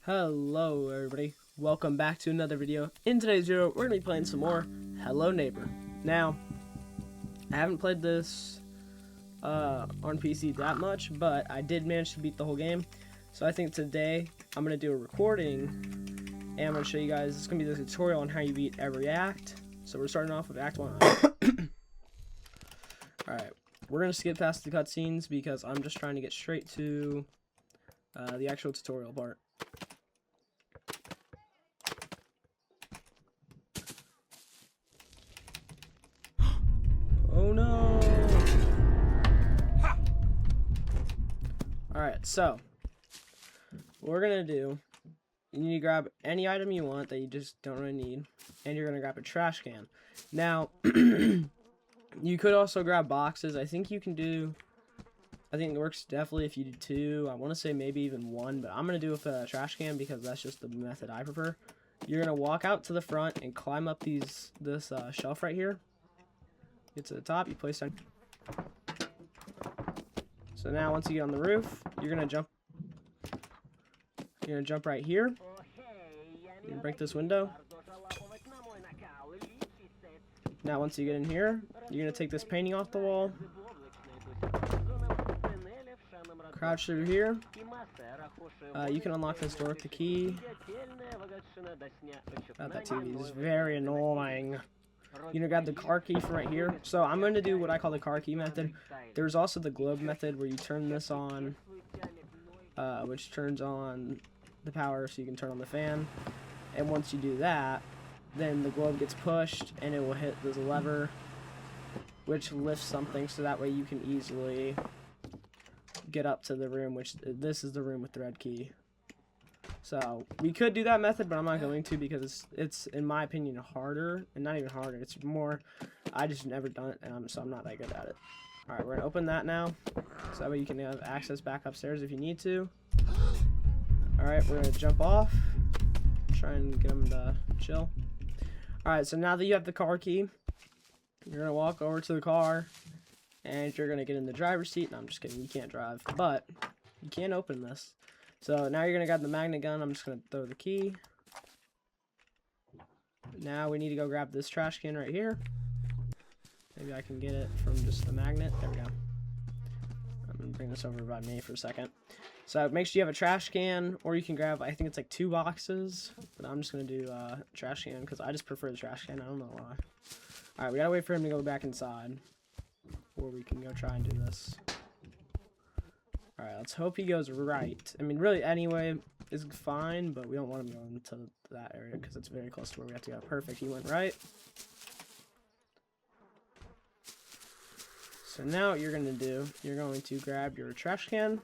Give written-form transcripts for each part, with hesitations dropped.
Hello everybody, welcome back to another video. In today's video, we're going to be playing some more Hello Neighbor. Now, I haven't played this on PC that much, but I did manage to beat the whole game. So I think today, I'm going to do a recording, and I'm going to show you guys, it's going to be the tutorial on how you beat every act. So we're starting off with Act 1. Alright, we're going to skip past the cutscenes because I'm just trying to get straight to the actual tutorial part. Oh no! Alright, so what we're gonna do, you need to grab any item you want that you just don't really need, and you're gonna grab a trash can. Now, you could also grab boxes. I think it works definitely if you do 2. I want to say maybe even 1, but I'm gonna do it with a trash can because that's just the method I prefer. You're gonna walk out to the front and climb up this shelf right here. Get to the top, you place on. So now once you get on the roof, you're gonna jump right here. You can break this window. Now once you get in here, you're gonna take this painting off the wall. Crouch through here. You can unlock this door with the key. That TV is very annoying. You're gonna grab the car key from right here. So I'm going to do what I call the car key method. There's also the globe method where you turn this on, which turns on the power so you can turn on the fan. And once you do that, then the globe gets pushed and it will hit this lever, which lifts something so that way you can easily get up to the room, which this is the room with the red key. So we could do that method, but I'm not going to because it's in my opinion harder, and not even harder. It's more, I just never done it, and so I'm not that good at it. All right, we're gonna open that now, so that way you can have access back upstairs if you need to. All right, we're gonna jump off, try and get them to chill. All right, so now that you have the car key, you're gonna walk over to the car, and you're gonna get in the driver's seat. No, I'm just kidding. You can't drive, but you can open this. So now you're going to grab the magnet gun. I'm just going to throw the key. Now we need to go grab this trash can right here. Maybe I can get it from just the magnet. There we go. I'm going to bring this over by me for a second. So make sure you have a trash can, or you can grab, I think it's like 2 boxes. But I'm just going to do a trash can because I just prefer the trash can. I don't know why. Alright, we got to wait for him to go back inside before we can go try and do this. Alright, let's hope he goes right. I mean, really, anyway, is fine, but we don't want him going to that area because it's very close to where we have to go. Perfect, he went right. So now what you're going to do, you're going to grab your trash can.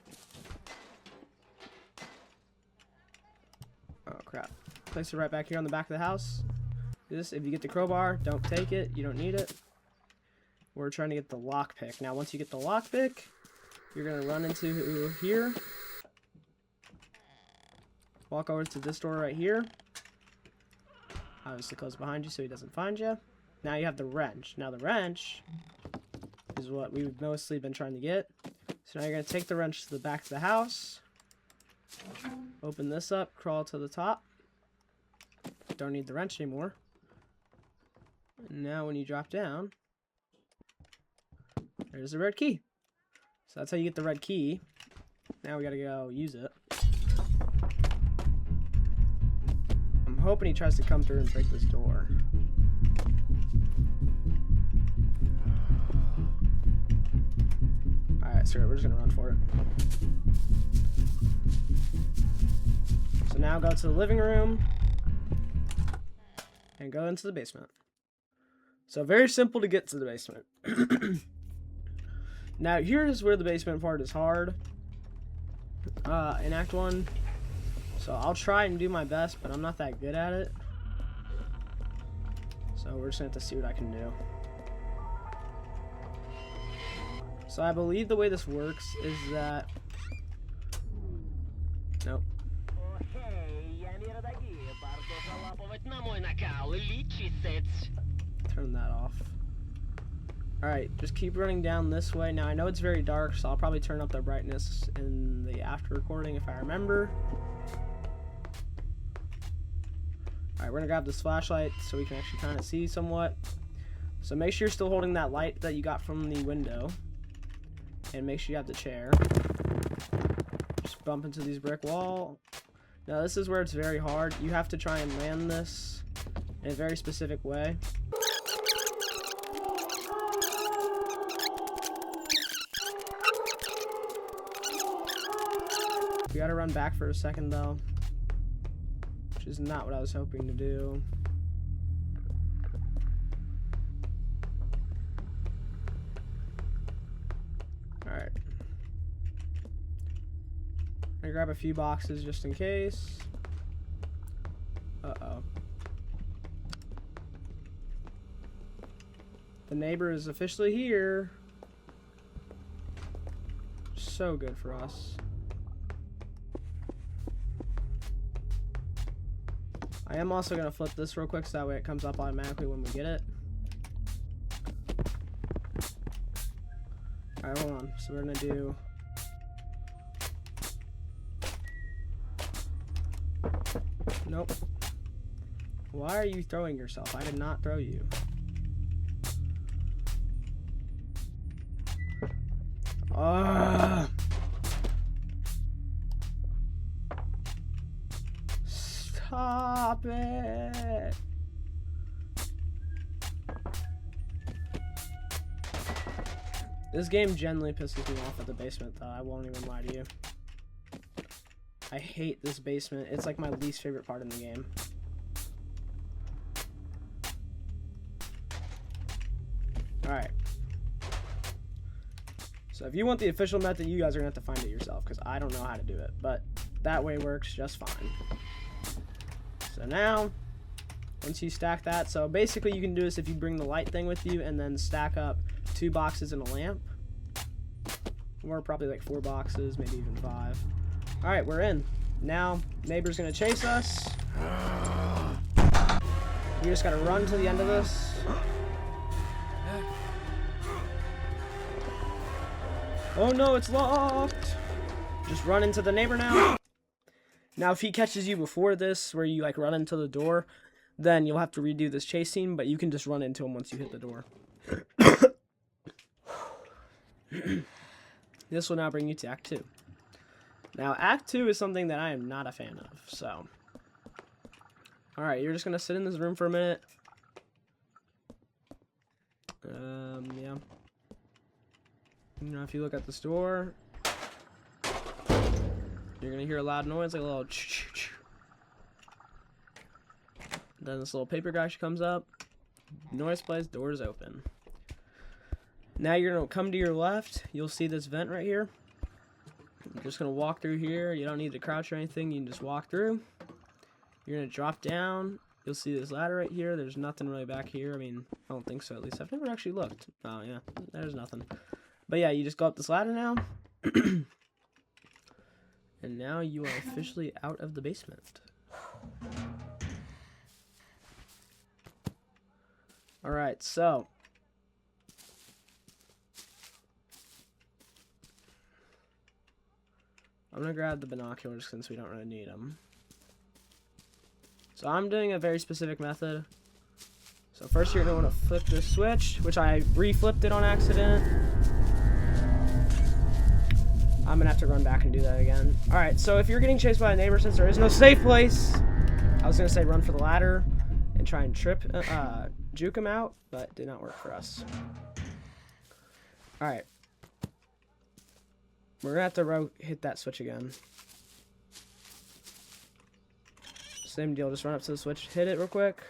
Oh, crap. Place it right back here on the back of the house. This, if you get the crowbar, don't take it. You don't need it. We're trying to get the lockpick. Now, once you get the lockpick, you're going to run into here. Walk over to this door right here. Obviously close behind you so he doesn't find you. Now you have the wrench. Now the wrench is what we've mostly been trying to get. So now you're going to take the wrench to the back of the house. Open this up, crawl to the top. Don't need the wrench anymore. And now when you drop down, there's the red key. So that's how you get the red key. Now we gotta go use it. I'm hoping he tries to come through and break this door. Alright, screw it, we're just gonna run for it. So now go to the living room and go into the basement. So very simple to get to the basement. Now, here's where the basement part is hard in Act 1. So I'll try and do my best, but I'm not that good at it. So we're just going to have to see what I can do. So I believe the way this works is that... Nope. Turn that off. Alright, just keep running down this way. Now, I know it's very dark, so I'll probably turn up the brightness in the after recording if I remember. Alright, we're gonna grab this flashlight so we can actually kind of see somewhat. So make sure you're still holding that light that you got from the window. And make sure you have the chair. Just bump into these brick wall. Now this is where it's very hard. You have to try and land this in a very specific way. We gotta run back for a second though, which is not what I was hoping to do. Alright. I'm gonna grab a few boxes just in case. Uh-oh. The neighbor is officially here. So good for us. I am also going to flip this real quick so that way it comes up automatically when we get it. Alright, hold on. So we're going to do... Nope. Why are you throwing yourself? I did not throw you. Stop it! This game generally pisses me off at the basement though, I won't even lie to you. I hate this basement. It's like my least favorite part in the game. Alright. So if you want the official method, you guys are going to have to find it yourself, because I don't know how to do it. But that way works just fine. So now, once you stack that, so basically you can do this if you bring the light thing with you and then stack up 2 boxes and a lamp. Or probably like 4 boxes, maybe even 5. Alright, we're in. Now, neighbor's going to chase us. We just got to run to the end of this. Oh no, it's locked! Just run into the neighbor now. Now, if he catches you before this, where you like run into the door, then you'll have to redo this chase scene, but you can just run into him once you hit the door. This will now bring you to Act 2. Now, Act 2 is something that I am not a fan of, so... Alright, you're just gonna sit in this room for a minute. Yeah. You know, if you look at this door, you're gonna hear a loud noise, like a little ch-ch-ch. Then this little paper guy comes up, noise plays, doors open. Now you're gonna come to your left, you'll see this vent right here. You're just gonna walk through here, you don't need to crouch or anything, you can just walk through. You're gonna drop down, you'll see this ladder right here, there's nothing really back here, I mean, I don't think so at least, I've never actually looked. Oh yeah, there's nothing. But yeah, you just go up this ladder now. And now you are officially out of the basement. Alright, so. I'm going to grab the binoculars since we don't really need them. So I'm doing a very specific method. So first you're going to want to flip this switch, which I re-flipped it on accident. I'm gonna have to run back and do that again. Alright, so if you're getting chased by a neighbor, since there is no safe place, I was gonna say run for the ladder and try and juke him out, but it did not work for us. Alright. We're gonna have to hit that switch again. Same deal, just run up to the switch, hit it real quick.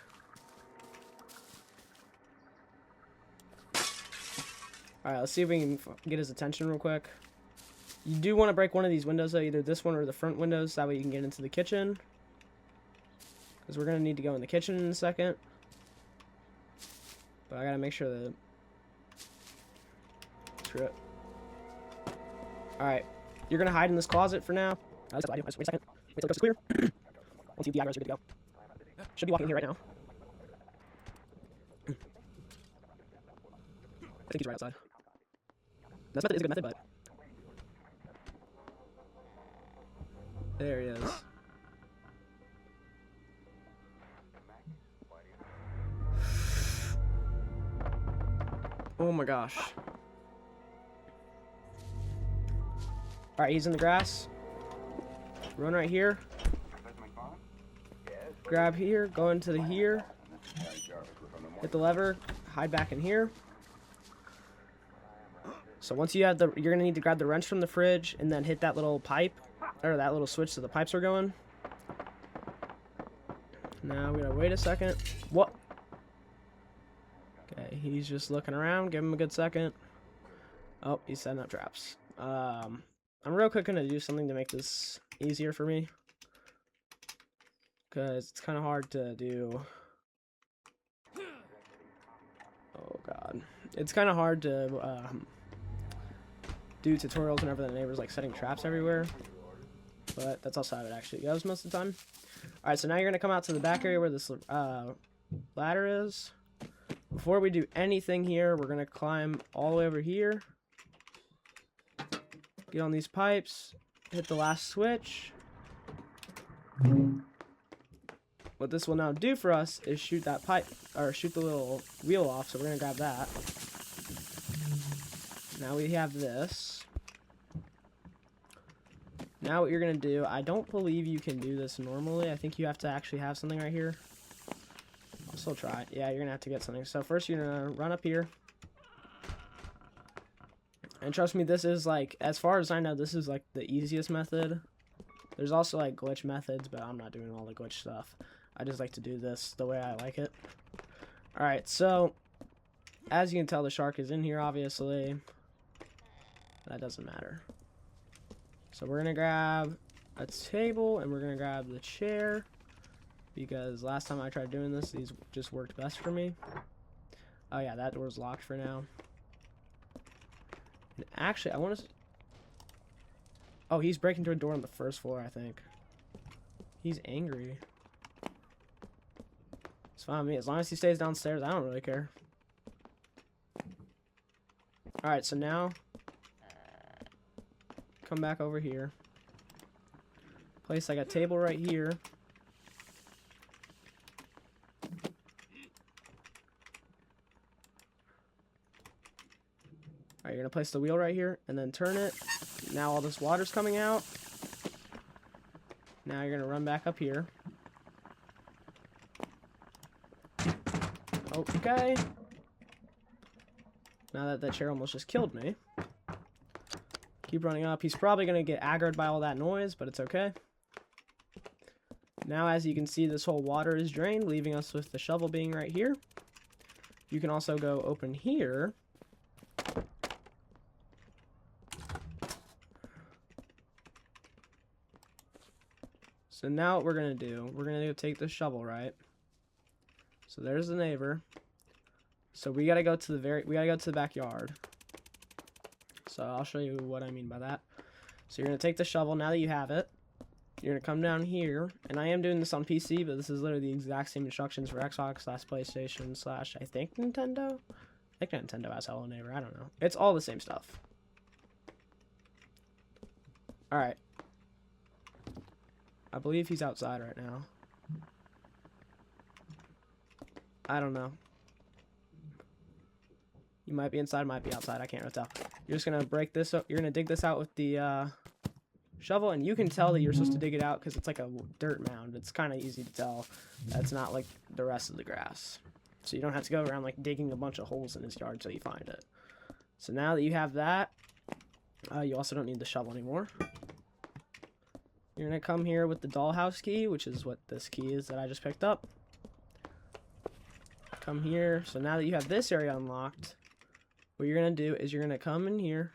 Alright, let's see if we can get his attention real quick. You do want to break one of these windows, though, either this one or the front windows, that way you can get into the kitchen. Because we're going to need to go in the kitchen in a second. But I got to make sure that... Screw it. Alright. You're going to hide in this closet for now. Wait a second. Wait till it goes clear. Once you DIYers are good to go. Should be walking in here right now. I think he's right outside. This method is a good method, but... There he is. my gosh. Alright, he's in the grass. Run right here. Grab here, go into the here. Hit the lever, hide back in here. So once you have the, you're gonna need to grab the wrench from the fridge and then hit that little pipe, or that little switch so the pipes are going. Now we gotta wait a second. What? Okay, he's just looking around. Give him a good second. Oh, he's setting up traps. I'm real quick gonna do something to make this easier for me, because it's kind of hard to do. Oh god, it's kind of hard to do tutorials whenever the neighbor's like setting traps everywhere, but that's also how it actually goes most of the time. Alright, so now you're gonna come out to the back area where this ladder is. Before we do anything here, we're gonna climb all the way over here, get on these pipes, hit the last switch. What this will now do for us is shoot that pipe, or shoot the little wheel off, so we're gonna grab that. Now we have this. Now what you're gonna do, I don't believe you can do this normally. I think you have to actually have something right here. I'll still try it. Yeah, you're gonna have to get something. So first you're gonna run up here. And trust me, this is like, as far as I know, this is like the easiest method. There's also like glitch methods, but I'm not doing all the glitch stuff. I just like to do this the way I like it. Alright, so as you can tell, the shark is in here, obviously. That doesn't matter. So we're gonna grab a table and we're gonna grab the chair, because last time I tried doing this, these just worked best for me. Oh yeah, that door's locked for now. And actually, I want to... Oh, he's breaking through a door on the first floor, I think. He's angry. It's fine with me. As long as he stays downstairs, I don't really care. Alright, so now... come back over here. Place like a table right here. Alright, you're gonna place the wheel right here and then turn it. Now all this water's coming out. Now you're gonna run back up here. Okay. Now that that chair almost just killed me. Keep running up. He's probably gonna get aggroed by all that noise, but it's okay. Now, as you can see, this whole water is drained, leaving us with the shovel being right here. You can also go open here. So now what we're gonna do, we're gonna take the shovel, right? So there's the neighbor. So we gotta go to the backyard. So I'll show you what I mean by that. So you're gonna take the shovel now that you have it. You're gonna come down here, and I am doing this on PC, but this is literally the exact same instructions for Xbox / PlayStation / I think Nintendo. I think Nintendo has Hello Neighbor. I don't know. It's all the same stuff. All right. I believe he's outside right now. I don't know. You might be inside, might be outside. I can't really tell. You're just gonna break this up. You're gonna dig this out with the shovel, and you can tell that you're supposed to dig it out because it's like a dirt mound. It's kind of easy to tell. That's not like the rest of the grass. So you don't have to go around like digging a bunch of holes in his yard till you find it. So now that you have that, you also don't need the shovel anymore. You're gonna come here with the dollhouse key, which is what this key is that I just picked up. Come here. So now that you have this area unlocked, what you're gonna do is you're gonna come in here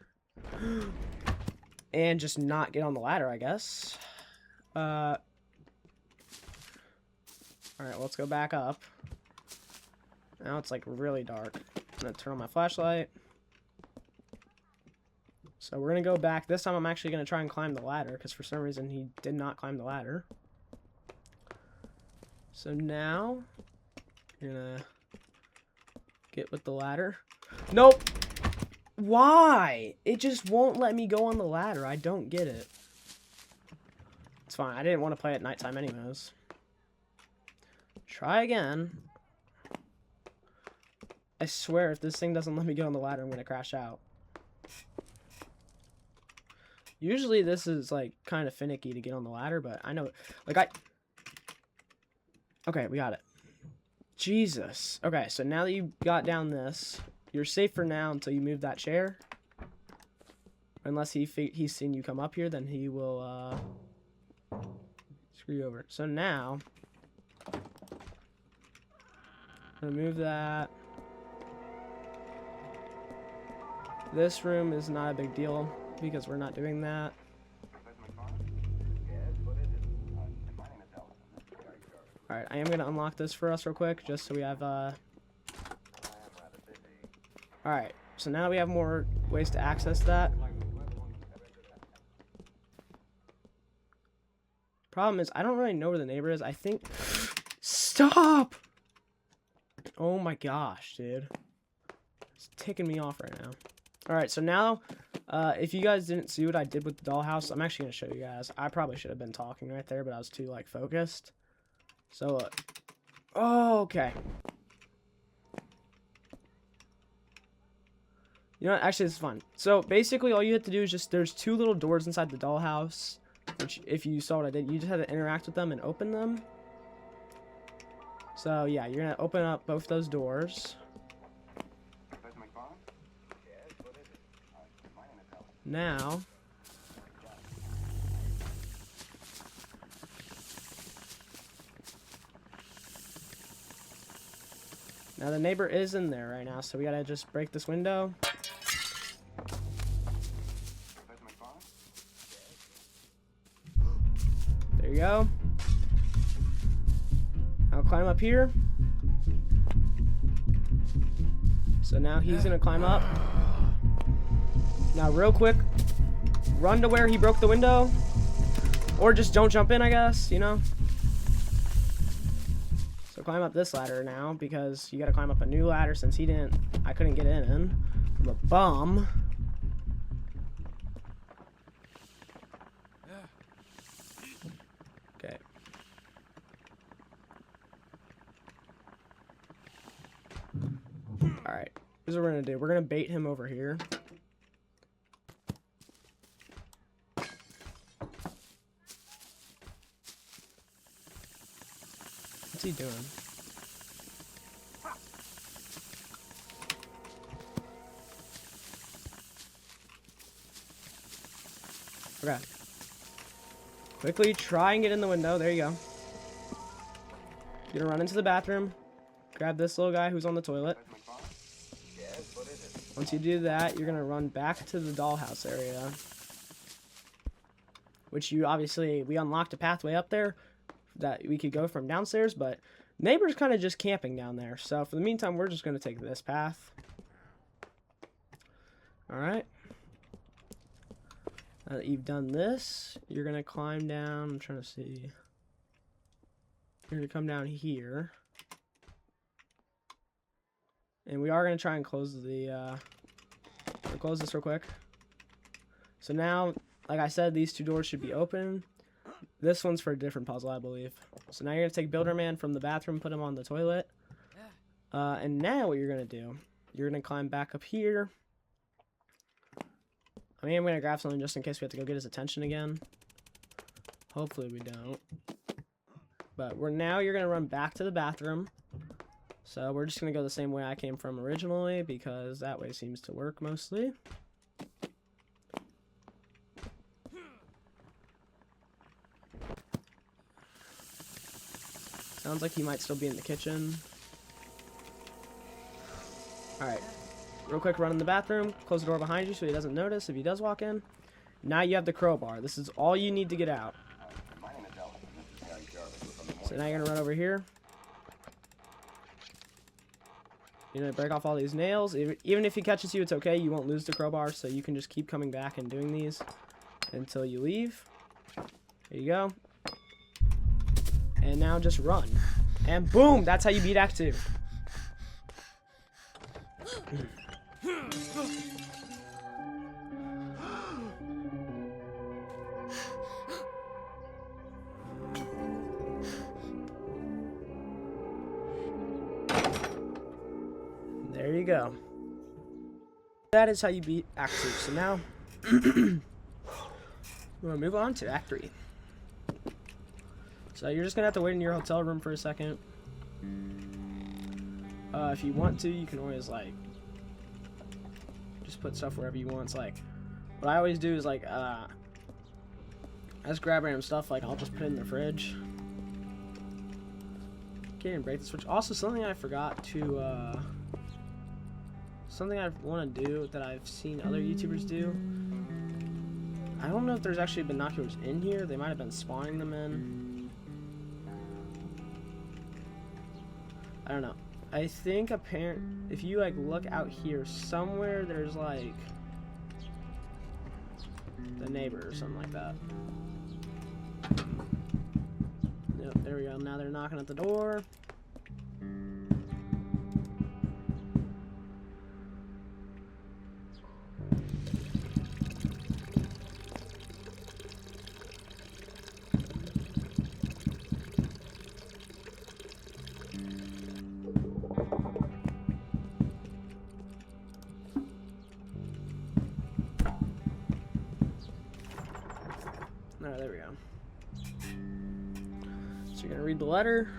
and just not get on the ladder, I guess. Alright, let's go back up. Now it's like really dark. I'm gonna turn on my flashlight. So we're gonna go back. This time I'm actually gonna try and climb the ladder, because for some reason he did not climb the ladder. So now you're gonna get with the ladder. Nope! Why? It just won't let me go on the ladder. I don't get it. It's fine. I didn't want to play at nighttime anyways. Try again. I swear, if this thing doesn't let me get on the ladder, I'm gonna crash out. Usually this is, like, kind of finicky to get on the ladder, but I know, like, okay, we got it. Jesus. Okay, so now that you got down this, you're safe for now until you move that chair. Unless he's seen you come up here, then he will, screw you over. So now, I'm gonna move that. This room is not a big deal because we're not doing that. Alright, I am going to unlock this for us real quick, just so we have, Alright, so now we have more ways to access that. Problem is, I don't really know where the neighbor is. I think... Stop! Oh my gosh, dude. It's ticking me off right now. Alright, so now, if you guys didn't see what I did with the dollhouse, I'm actually going to show you guys. I probably should have been talking right there, but I was too, like, focused. So, oh, okay. You know what? Actually, this is fun. So, basically, all you have to do is just, there's 2 little doors inside the dollhouse, which, if you saw what I did, you just have to interact with them and open them. So, yeah, you're going to open up both those doors. Now, the neighbor is in there right now, so we gotta just break this window. There you go. I'll climb up here. So now he's gonna climb up. Now, real quick, run to where he broke the window. Or just don't jump in, I guess, you know? So climb up this ladder now, because you gotta climb up a new ladder since I couldn't get in. I'm a bum. Okay. Alright, here's what we're gonna do. We're gonna bait him over here. What's he doing? Okay. Quickly try and get in the window. There you go. You're gonna run into the bathroom. Grab this little guy who's on the toilet. Once you do that, you're gonna run back to the dollhouse area. Which we unlocked a pathway up there that we could go from downstairs, but neighbor's kind of just camping down there. So for the meantime, we're just going to take this path. Alright. Now that you've done this, you're going to climb down. I'm trying to see. You're going to come down here. And we are going to try and close close this real quick. So now, like I said, these 2 doors should be open. This one's for a different puzzle, I believe. So now you're going to take Builder Man from the bathroom, put him on the toilet. And now what you're going to do, you're going to climb back up here. I mean, I'm going to grab something just in case we have to go get his attention again. Hopefully we don't. But now you're going to run back to the bathroom. So we're just going to go the same way I came from originally, because that way seems to work mostly. Sounds like he might still be in the kitchen. Alright. Real quick, run in the bathroom. Close the door behind you so he doesn't notice if he does walk in. Now you have the crowbar. This is all you need to get out. So now you're going to run over here. You're going to break off all these nails. Even if he catches you, it's okay. You won't lose the crowbar, so you can just keep coming back and doing these until you leave. There you go. And now just run. And boom! That's how you beat Act 2. There you go. That is how you beat Act 2. So now, we're gonna move on to Act 3. So you're just gonna have to wait in your hotel room for a second. If you want to, you can always like just put stuff wherever you want. It's like what I always do is like I just grab random stuff, like I'll just put it in the fridge. Okay, and break the switch. Also, something I forgot to something I want to do that I've seen other YouTubers do. I don't know if there's actually binoculars in here. They might have been spawning them in. I don't know. I think if you like look out here somewhere, there's like the neighbor or something like that. Yep, there we go. Now they're knocking at the door. Alright, there we go. So you're gonna read the letter.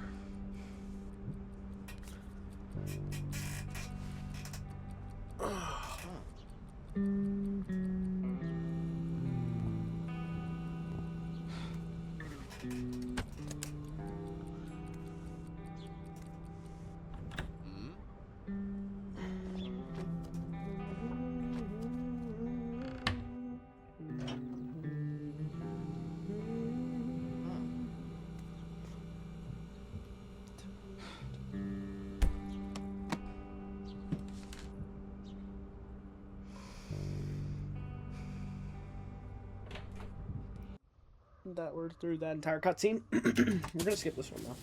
That we're through that entire cutscene. We're gonna skip this one though.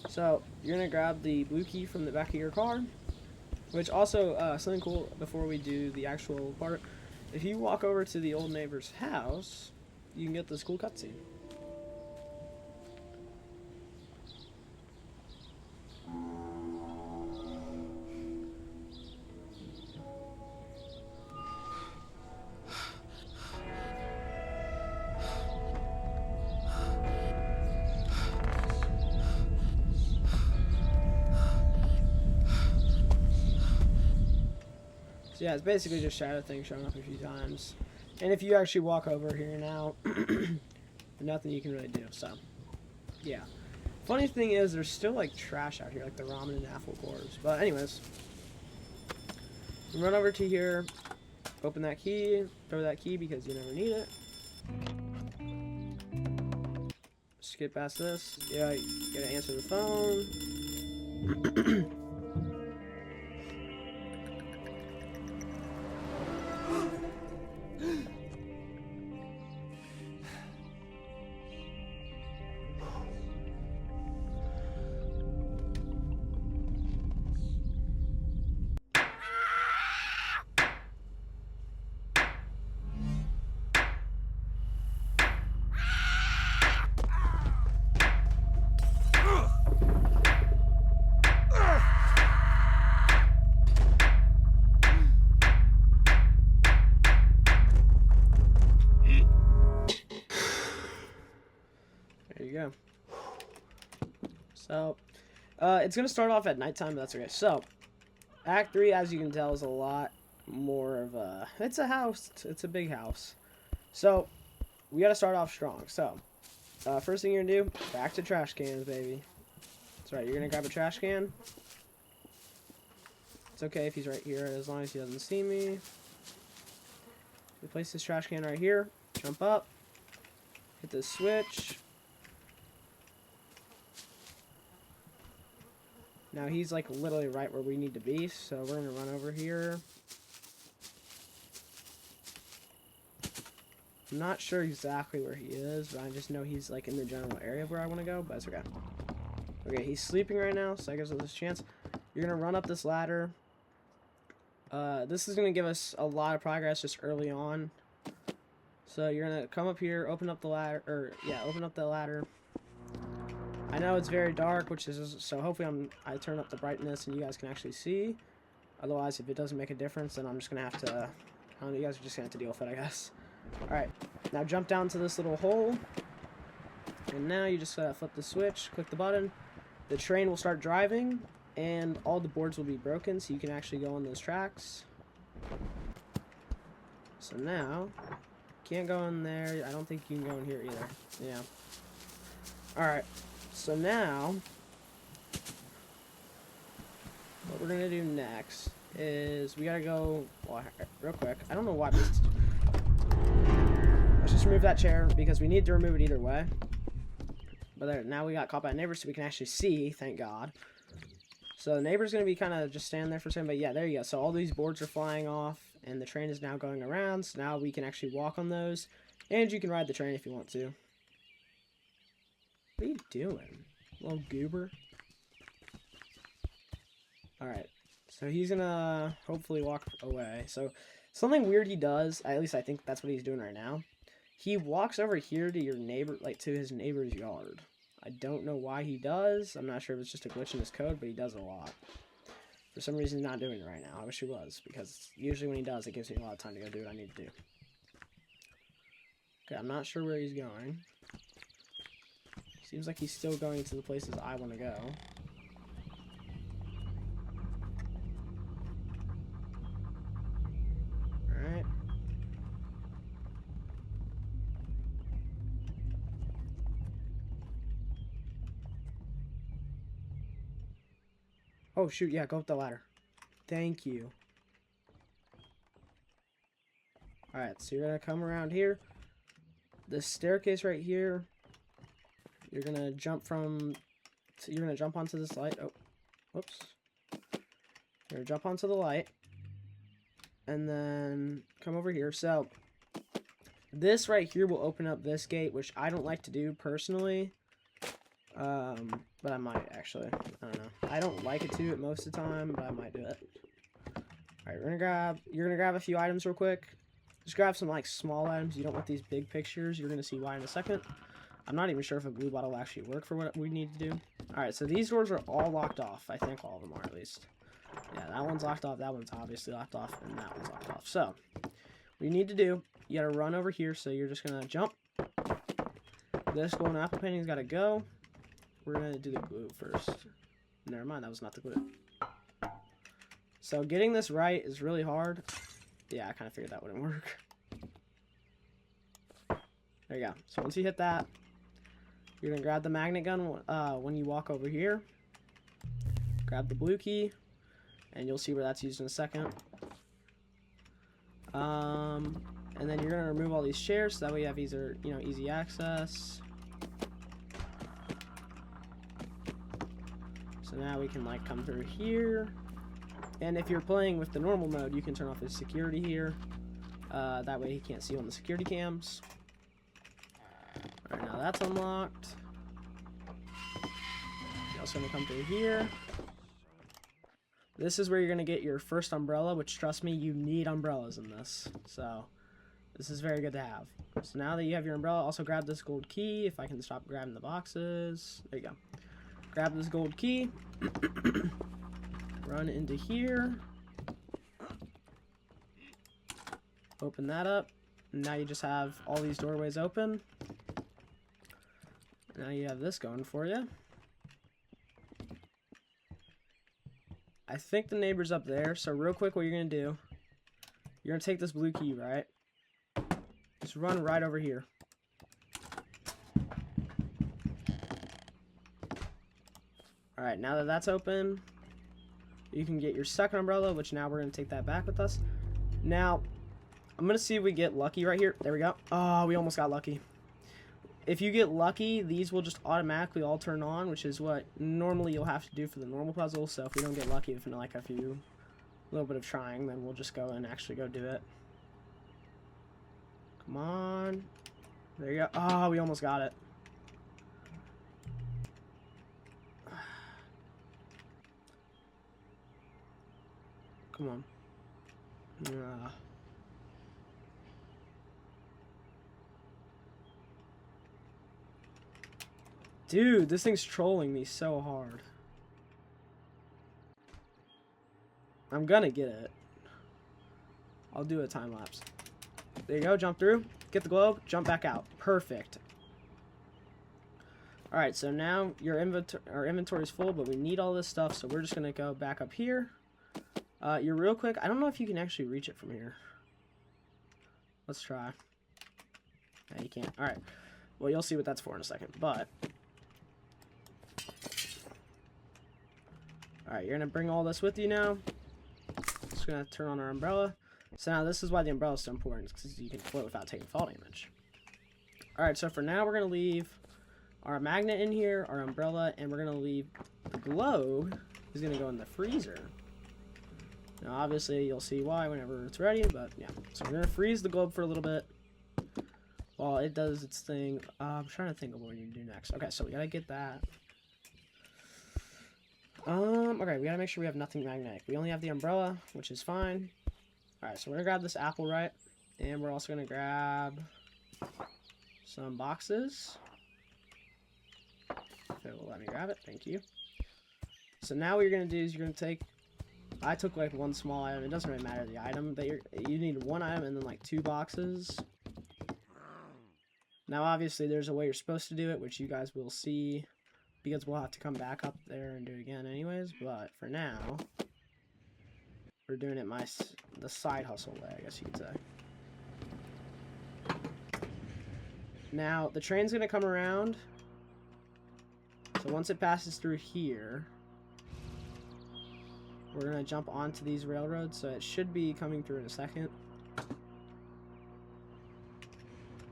So you're gonna grab the blue key from the back of your car, which also something cool before we do the actual part. If you walk over to the old neighbor's house, you can get this cool cutscene. So yeah, it's basically just Shadow Thing showing up a few times. And if you actually walk over here now, there's nothing you can really do, so yeah. Funny thing is, there's still like trash out here, like the ramen and apple cores. But anyways, run over to here, open that key, throw that key because you never need it. Skip past this. Yeah, you gotta answer the phone. There you go. So, it's going to start off at nighttime, but that's okay. So, Act 3, as you can tell, is a lot more of a... It's a house. It's a big house. So, we got to start off strong. So, first thing you're going to do, back to trash cans, baby. That's right, you're going to grab a trash can. It's okay if he's right here, as long as he doesn't see me. We place this trash can right here. Jump up. Hit this switch. Now he's like literally right where we need to be, so we're gonna run over here. I'm not sure exactly where he is, but I just know he's like in the general area where I want to go, but that's okay. Okay, he's sleeping right now, so I guess there's this chance. You're gonna run up this ladder. This is gonna give us a lot of progress just early on. So you're gonna come up here, open up the ladder, open up the ladder. I know it's very dark, which is, so hopefully I turn up the brightness and you guys can actually see. Otherwise, if it doesn't make a difference, then I'm just going to have to, I don't know, you guys are just going to have to deal with it, I guess. Alright, now jump down to this little hole. And now you just flip the switch, click the button. The train will start driving, and all the boards will be broken, so you can actually go on those tracks. So now, can't go in there. I don't think you can go in here either. Yeah. Alright, so now, what we're going to do next is we got to go, well, real quick. I don't know why. Let's just remove that chair, because we need to remove it either way. But there, now we got caught by a neighbor, so we can actually see, thank God. So the neighbor's going to be kind of just standing there for a second, but yeah, there you go. So all these boards are flying off, and the train is now going around, so now we can actually walk on those, and you can ride the train if you want to. What are you doing, little goober? Alright, so he's going to hopefully walk away. So something weird he does, at least I think that's what he's doing right now. He walks over here to your neighbor, like to his neighbor's yard. I don't know why he does. I'm not sure if it's just a glitch in his code, but he does it a lot. For some reason, he's not doing it right now. I wish he was, because usually when he does, it gives me a lot of time to go do what I need to do. Okay, I'm not sure where he's going. Seems like he's still going to the places I want to go. Alright. Oh, shoot, yeah, go up the ladder. Thank you. Alright, so you're going to come around here. The staircase right here. You're going to jump you're going to jump onto this light. Oh, whoops. You're going to jump onto the light. And then come over here. So, this right here will open up this gate, which I don't like to do personally. But I might actually. I don't know. I don't like it to do it most of the time, but I might do it. Alright, you're gonna grab a few items real quick. Just grab some like small items. You don't want these big pictures. You're gonna see why in a second. I'm not even sure if a blue bottle will actually work for what we need to do. Alright, so these doors are all locked off. I think all of them are at least. Yeah, that one's locked off, that one's obviously locked off, and that one's locked off. So, what you need to do, you gotta run over here, so you're just gonna jump. This golden apple painting's gotta go. We're gonna do the glue first. Never mind, that was not the glue. So, getting this right is really hard. Yeah, I kind of figured that wouldn't work. There you go. So, once you hit that, you're gonna grab the magnet gun when you walk over here. Grab the blue key. And you'll see where that's used in a second. And then you're gonna remove all these chairs, so that way you have easy access. So now we can like come through here. And if you're playing with the normal mode, you can turn off his security here. That way he can't see you on the security cams. Alright, now that's unlocked. You're also gonna come through here. This is where you're going to get your first umbrella, which, trust me, you need umbrellas in this. So, this is very good to have. So, now that you have your umbrella, also grab this gold key. If I can stop grabbing the boxes. There you go. Grab this gold key. Run into here. Open that up. And now you just have all these doorways open. Now you have this going for you. I think the neighbor's up there, so real quick what you're going to do, you're going to take this blue key, right? Just run right over here. Alright, now that that's open, you can get your second umbrella, which now we're going to take that back with us. Now, I'm going to see if we get lucky right here. There we go. Oh, we almost got lucky. If you get lucky, these will just automatically all turn on, which is what normally you'll have to do for the normal puzzle. So if we don't get lucky, if in like a little bit of trying, then we'll just go and actually go do it. Come on. There you go. Oh, we almost got it. Come on. Dude, this thing's trolling me so hard. I'm gonna get it. I'll do a time lapse. There you go, jump through, get the globe, jump back out. Perfect. Alright, so now our inventory is full, but we need all this stuff, so we're just gonna go back up here. You're real quick. I don't know if you can actually reach it from here. Let's try. Yeah, you can't. Alright. Well, you'll see what that's for in a second, but... Alright, you're gonna bring all this with you now. Just gonna turn on our umbrella. So now this is why the umbrella is so important, because you can float without taking fall damage. Alright, so for now we're gonna leave our magnet in here, our umbrella, and we're gonna leave the globe is gonna go in the freezer. Now obviously you'll see why whenever it's ready, but yeah. So we're gonna freeze the globe for a little bit while it does its thing. I'm trying to think of what we need to do next. Okay, so we gotta get that. Okay, we gotta make sure we have nothing magnetic. We only have the umbrella, which is fine. Alright, so we're gonna grab this apple, right? And we're also gonna grab some boxes. If it will let me grab it, thank you. So now what you're gonna do is you're gonna take... I took like one small item. It doesn't really matter the item, but you need one item and then like 2 boxes. Now obviously there's a way you're supposed to do it, which you guys will see, because we'll have to come back up there and do it again anyways. But for now, we're doing it the side hustle way, I guess you could say. Now the train's gonna come around. So once it passes through here, we're going to jump onto these railroads, so it should be coming through in a second.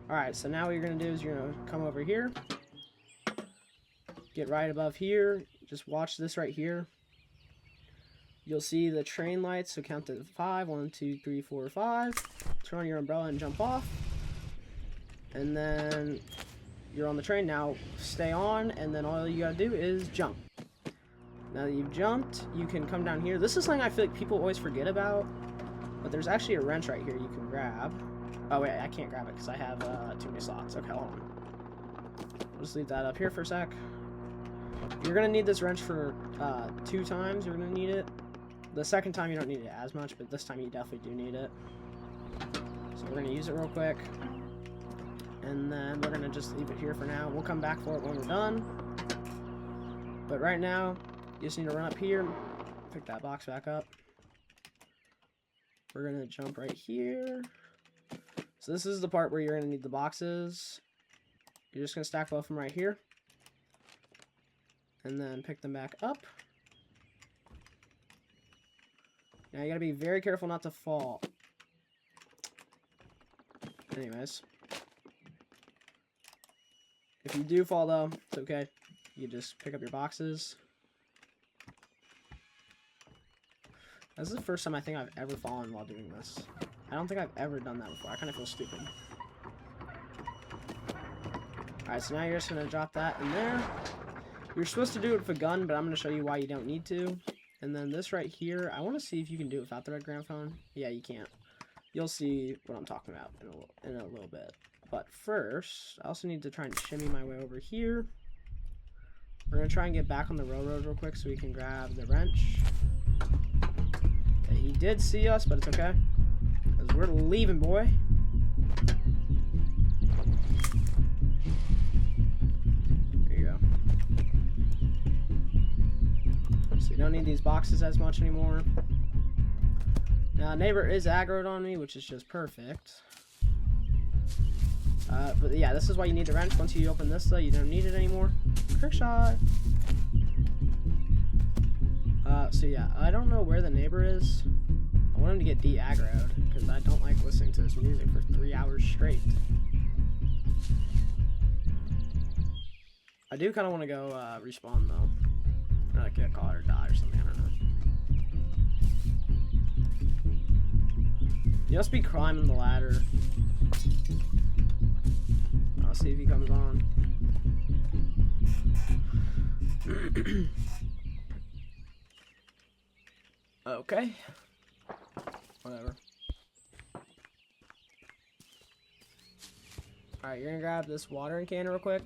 Alright, so now what you're going to do is you're going to come over here, get right above here, just watch this right here. You'll see the train lights, so count to 5, 1, 2, 3, 4, 5. Turn on your umbrella and jump off. And then you're on the train. Now stay on, and then all you gotta do is jump. Now that you've jumped, you can come down here. This is something I feel like people always forget about, but there's actually a wrench right here you can grab. Oh wait, I can't grab it because I have too many slots. Okay, hold on. I'll just leave that up here for a sec. You're gonna need this wrench for 2 times. You're gonna need it. The second time you don't need it as much, but this time you definitely do need it. So we're gonna use it real quick. And then we're gonna just leave it here for now. We'll come back for it when we're done. But right now, you just need to run up here, pick that box back up. We're gonna jump right here. So this is the part where you're gonna need the boxes. You're just gonna stack both of them right here. And then pick them back up. Now you gotta be very careful not to fall. Anyways. If you do fall though, it's okay. You just pick up your boxes. This is the first time I think I've ever fallen while doing this. I don't think I've ever done that before. I kind of feel stupid. Alright, so now you're just going to drop that in there. You're supposed to do it with a gun, but I'm going to show you why you don't need to. And then this right here, I want to see if you can do it without the red gramophone. Yeah, you can't. You'll see what I'm talking about in a little bit. But first, I also need to try and shimmy my way over here. We're going to try and get back on the railroad real quick so we can grab the wrench. Okay, he did see us, but it's okay. Because we're leaving, boy. There you go. So you don't need these boxes as much anymore. Now, neighbor is aggroed on me, which is just perfect. But yeah, this is why you need the wrench. Once you open this, though, you don't need it anymore. Trick shot. So yeah, I don't know where the neighbor is. I want him to get de-aggroed, because I don't like listening to this music for 3 hours straight. I do kind of want to go respawn, though. Or like get caught or die or something, I don't know. You must be climbing the ladder. I'll see if he comes on. Okay. Whatever. Alright, you're gonna grab this watering can real quick.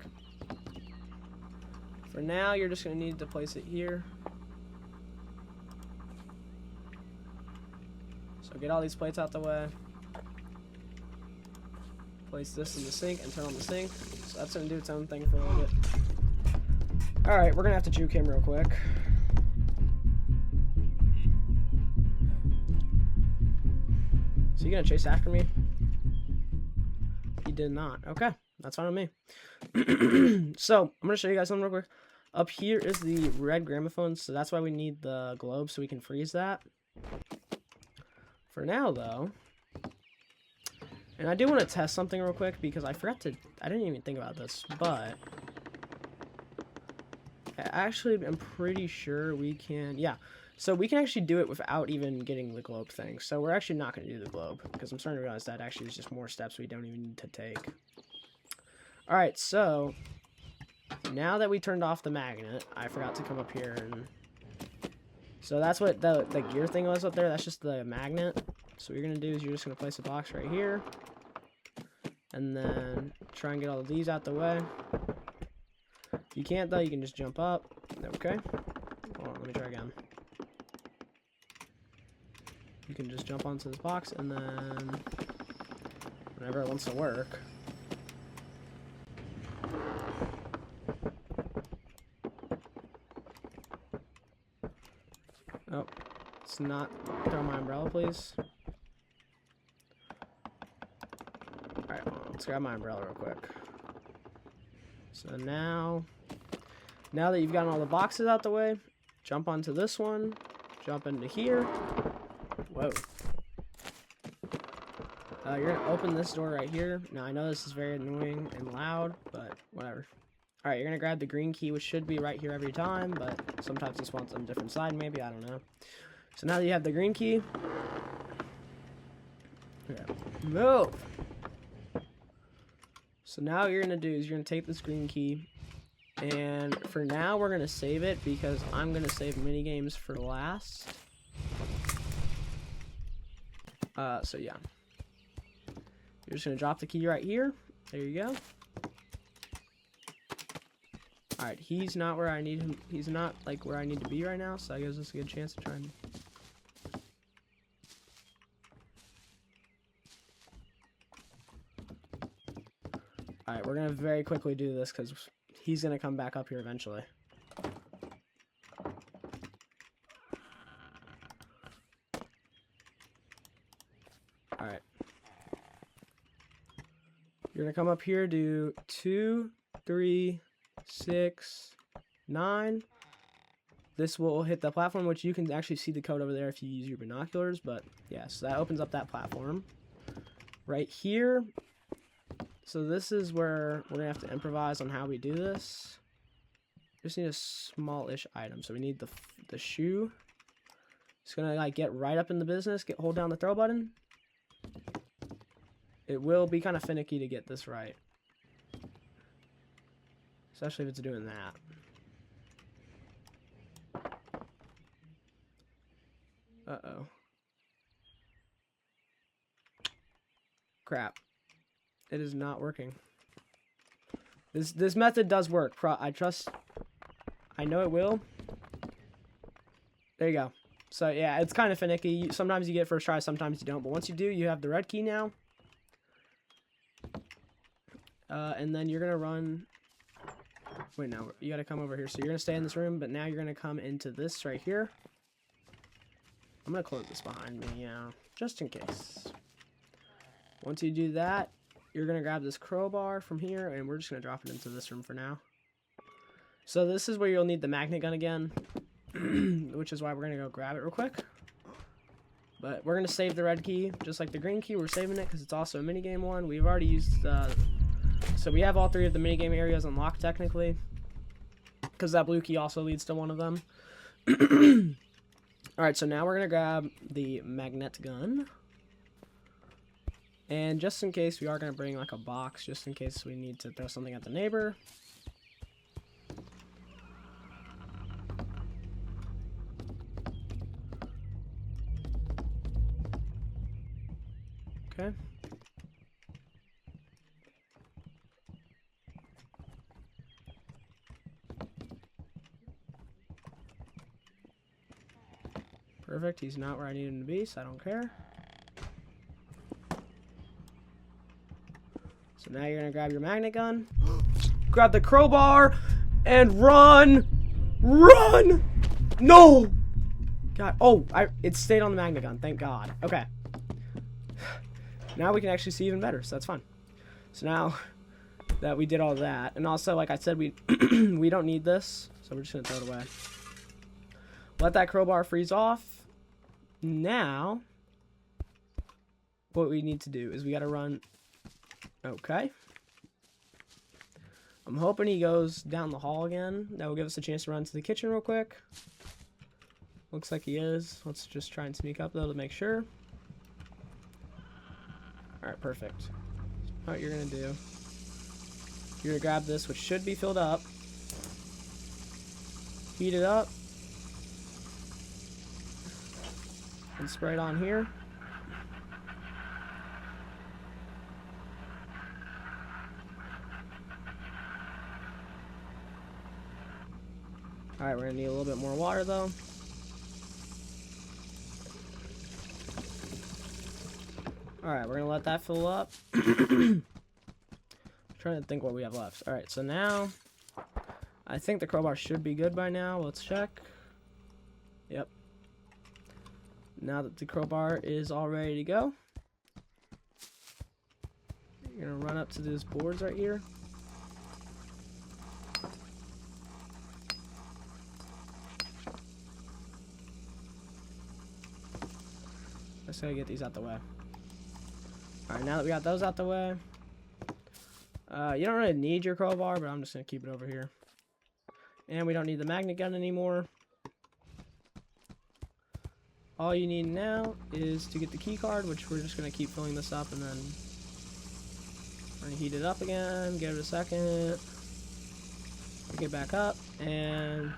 For now, you're just going to need to place it here. So get all these plates out the way. Place this in the sink and turn on the sink. So that's going to do its own thing for a little bit. Alright, we're going to have to juke him real quick. Is he going to chase after me? He did not. Okay, that's fine with me. So, I'm going to show you guys something real quick. Up here is the red gramophone, so that's why we need the globe so we can freeze that. For now, though, and I do want to test something real quick because I didn't even think about this, but I actually am pretty sure we can, yeah. So we can actually do it without even getting the globe thing. So we're actually not going to do the globe because I'm starting to realize that actually is just more steps we don't even need to take. Alright, so now that we turned off the magnet, I forgot to come up here and... So that's what the gear thing was up there. That's just the magnet. So what you're going to do is you're just going to place a box right here. And then try and get all of these out the way. If you can't though, you can just jump up. Okay. Hold on, let me try again. You can just jump onto this box and then whenever it wants to work. Oh, let's not throw my umbrella, please. Alright, let's grab my umbrella real quick. So now that you've gotten all the boxes out the way, jump onto this one, jump into here. Whoa. You're going to open this door right here. Now, I know this is very annoying and loud, but whatever. Alright, you're going to grab the green key, which should be right here every time, but sometimes it spawns on a different side, maybe, I don't know. So now that you have the green key, move! So now what you're going to do is you're going to take this green key, and for now we're going to save it because I'm going to save minigames for last. So yeah. You're just going to drop the key right here. There you go. Alright, he's not where I need him. He's not, like, where I need to be right now, so that gives us a good chance to try and... Alright, we're going to very quickly do this, because he's going to come back up here eventually. Alright. You're going to come up here, do 2, 3... 6, 9. This will hit the platform, which you can actually see the code over there if you use your binoculars, but yeah, so that opens up that platform right here. So this is where we're gonna have to improvise on how we do this. Just need a small-ish item. So we need the shoe. It's gonna like get right up in the business, hold down the throw button. It will be kind of finicky to get this right. Especially if it's doing that. Uh-oh. Crap. It is not working. This method does work. I know it will. There you go. So yeah, it's kind of finicky. Sometimes you get first try, sometimes you don't. But once you do, you have the red key now. And then you're going to run... Wait, no, you gotta come over here. So you're gonna stay in this room, but now you're gonna come into this right here. I'm gonna close this behind me, yeah, just in case. Once you do that, you're gonna grab this crowbar from here, and we're just gonna drop it into this room for now. So this is where you'll need the magnet gun again, which is why we're gonna go grab it real quick. But we're gonna save the red key, just like the green key. We're saving it because it's also a minigame one. We've already used so we have all 3 of the minigame areas unlocked technically, because that blue key also leads to one of them. Alright, so now we're going to grab the magnet gun. And just in case, we are going to bring like a box, just in case we need to throw something at the neighbor. Okay. Perfect. He's not where I need him to be, so I don't care. So now you're going to grab your magnet gun. Grab the crowbar and run. Run! No! God. Oh, it stayed on the magnet gun. Thank God. Okay. Now we can actually see even better, so that's fine. So now that we did all that, and also, like I said, we we don't need this, so we're just going to throw it away. Let that crowbar freeze off. Now, what we need to do is we got to run. Okay. I'm hoping he goes down the hall again. That will give us a chance to run to the kitchen real quick. Looks like he is. Let's just try and sneak up, though, to make sure. Alright, perfect. So what you're going to do, you're going to grab this, which should be filled up. Heat it up. And spray it on here. Alright, we're going to need a little bit more water, though. Alright, we're going to let that fill up. I'm trying to think what we have left. Alright, so now, I think the crowbar should be good by now. Let's check. Yep. Now that the crowbar is all ready to go, you're going to run up to these boards right here. Let's go get these out the way. Alright, now that we got those out the way, you don't really need your crowbar, but I'm just going to keep it over here. And we don't need the magnet gun anymore. All you need now is to get the key card, which we're just going to keep filling this up, and then we're going to heat it up again, give it a second, pick it back up, and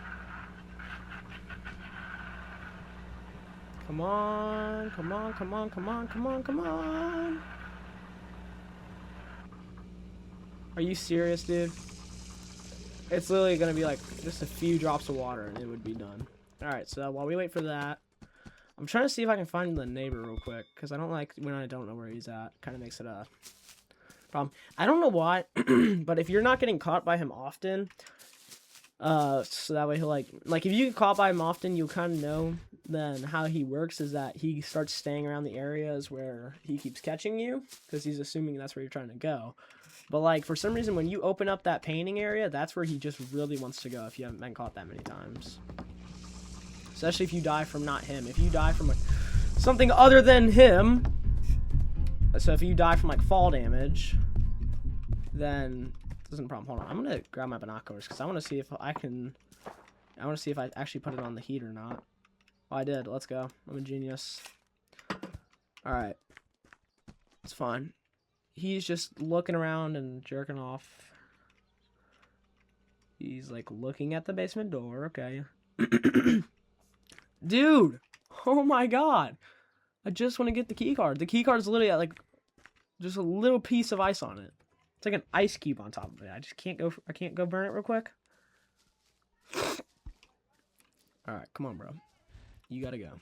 come on, come on, come on, come on, come on, come on. Are you serious, dude? It's literally going to be like just a few drops of water and it would be done. Alright, so while we wait for that, I'm trying to see if I can find the neighbor real quick, because I don't like when I don't know where he's at. Kind of makes it a problem. I don't know why, but if you're not getting caught by him often, so that way he'll like if you get caught by him often, you'll kind of know then how he works is that he starts staying around the areas where he keeps catching you, because he's assuming that's where you're trying to go. But like for some reason, when you open up that painting area, that's where he just really wants to go if you haven't been caught that many times. Especially if you die from not him. If you die from like something other than him, so if you die from like fall damage, then it isn't a problem. Hold on, I'm gonna grab my binoculars because I want to see if I can. I want to see if I actually put it on the heat or not. Oh, I did. Let's go. I'm a genius. All right, it's fine. He's just looking around and jerking off. He's like looking at the basement door. Okay. Dude, oh my god. I just want to get the key card. The key card is literally like just a little piece of ice on it. It's like an ice cube on top of it. I just can't go I can't go burn it real quick. All right, come on, bro. You got to go.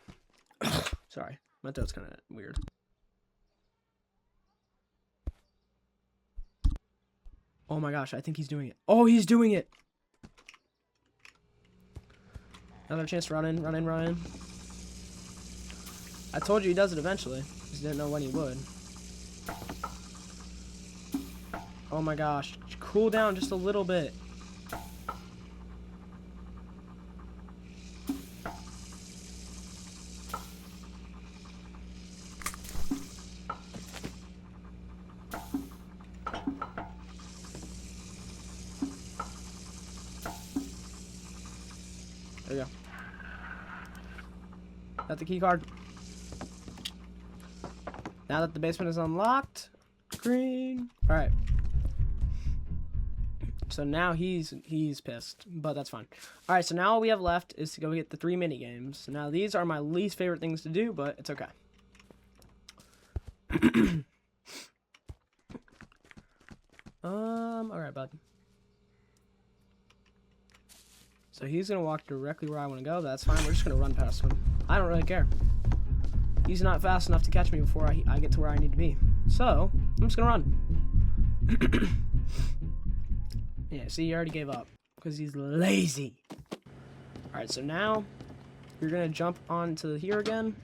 Sorry. My throat's kind of weird. Oh my gosh, I think he's doing it. Oh, he's doing it. Another chance to run in, run in, run in. I told you he does it eventually. Just didn't know when he would. Oh my gosh. Cool down just a little bit. There you go. Got the key card. Now that the basement is unlocked, green. All right. So now he's pissed, but that's fine. All right. So now all we have left is to go get the 3 mini games. Now these are my least favorite things to do, but it's okay. All right, bud. So he's gonna walk directly where I want to go. That's fine. We're just gonna run past him. I don't really care. He's not fast enough to catch me before I get to where I need to be. So, I'm just gonna run. Yeah, see, he already gave up. Because he's lazy. Alright, so now, you're gonna jump onto here again.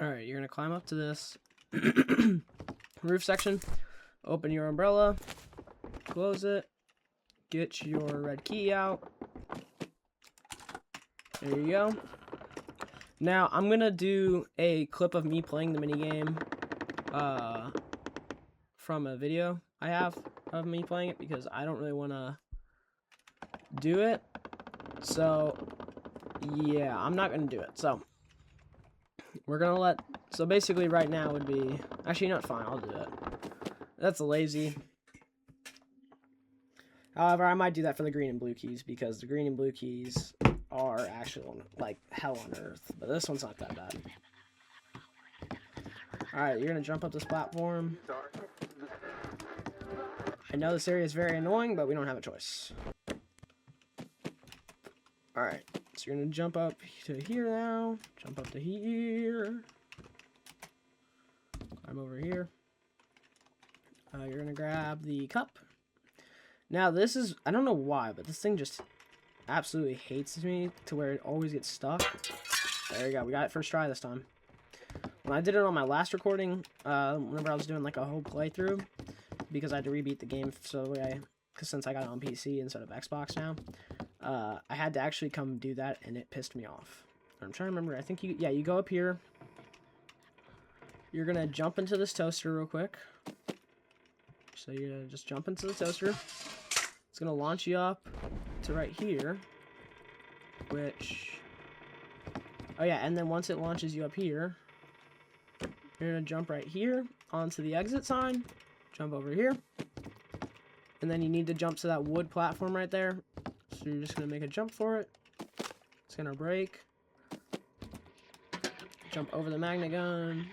Alright, you're gonna climb up to this roof section. Open your umbrella. Close it. Get your red key out. There you go. Now, I'm gonna do a clip of me playing the minigame from a video I have of me playing it because I don't really want to do it. So, yeah, I'm not gonna do it. So, we're gonna let... So, basically, right now would be... Actually, not fine, I'll do it. That's lazy. However, I might do that for the green and blue keys because the green and blue keys are actually like hell on earth. But this one's not that bad. Alright, you're gonna jump up this platform. I know this area is very annoying, but we don't have a choice. Alright, so you're gonna jump up to here now. Jump up to here. Climb over here. You're gonna grab the cup. Now this is, I don't know why, but this thing just absolutely hates me to where it always gets stuck. There you go, we got it first try this time. When I did it on my last recording, whenever I was doing like a whole playthrough, because I had to rebeat the game, because since I got it on PC instead of Xbox now, I had to actually come do that, and it pissed me off. I'm trying to remember, I think you go up here, you're gonna jump into this toaster real quick. So you're gonna just jump into the toaster. It's gonna launch you up to right here, which, oh yeah, and then once it launches you up here, you're gonna jump right here onto the exit sign, jump over here, and then you need to jump to that wood platform right there. So you're just gonna make a jump for it. It's gonna break. Jump over the magnet gun.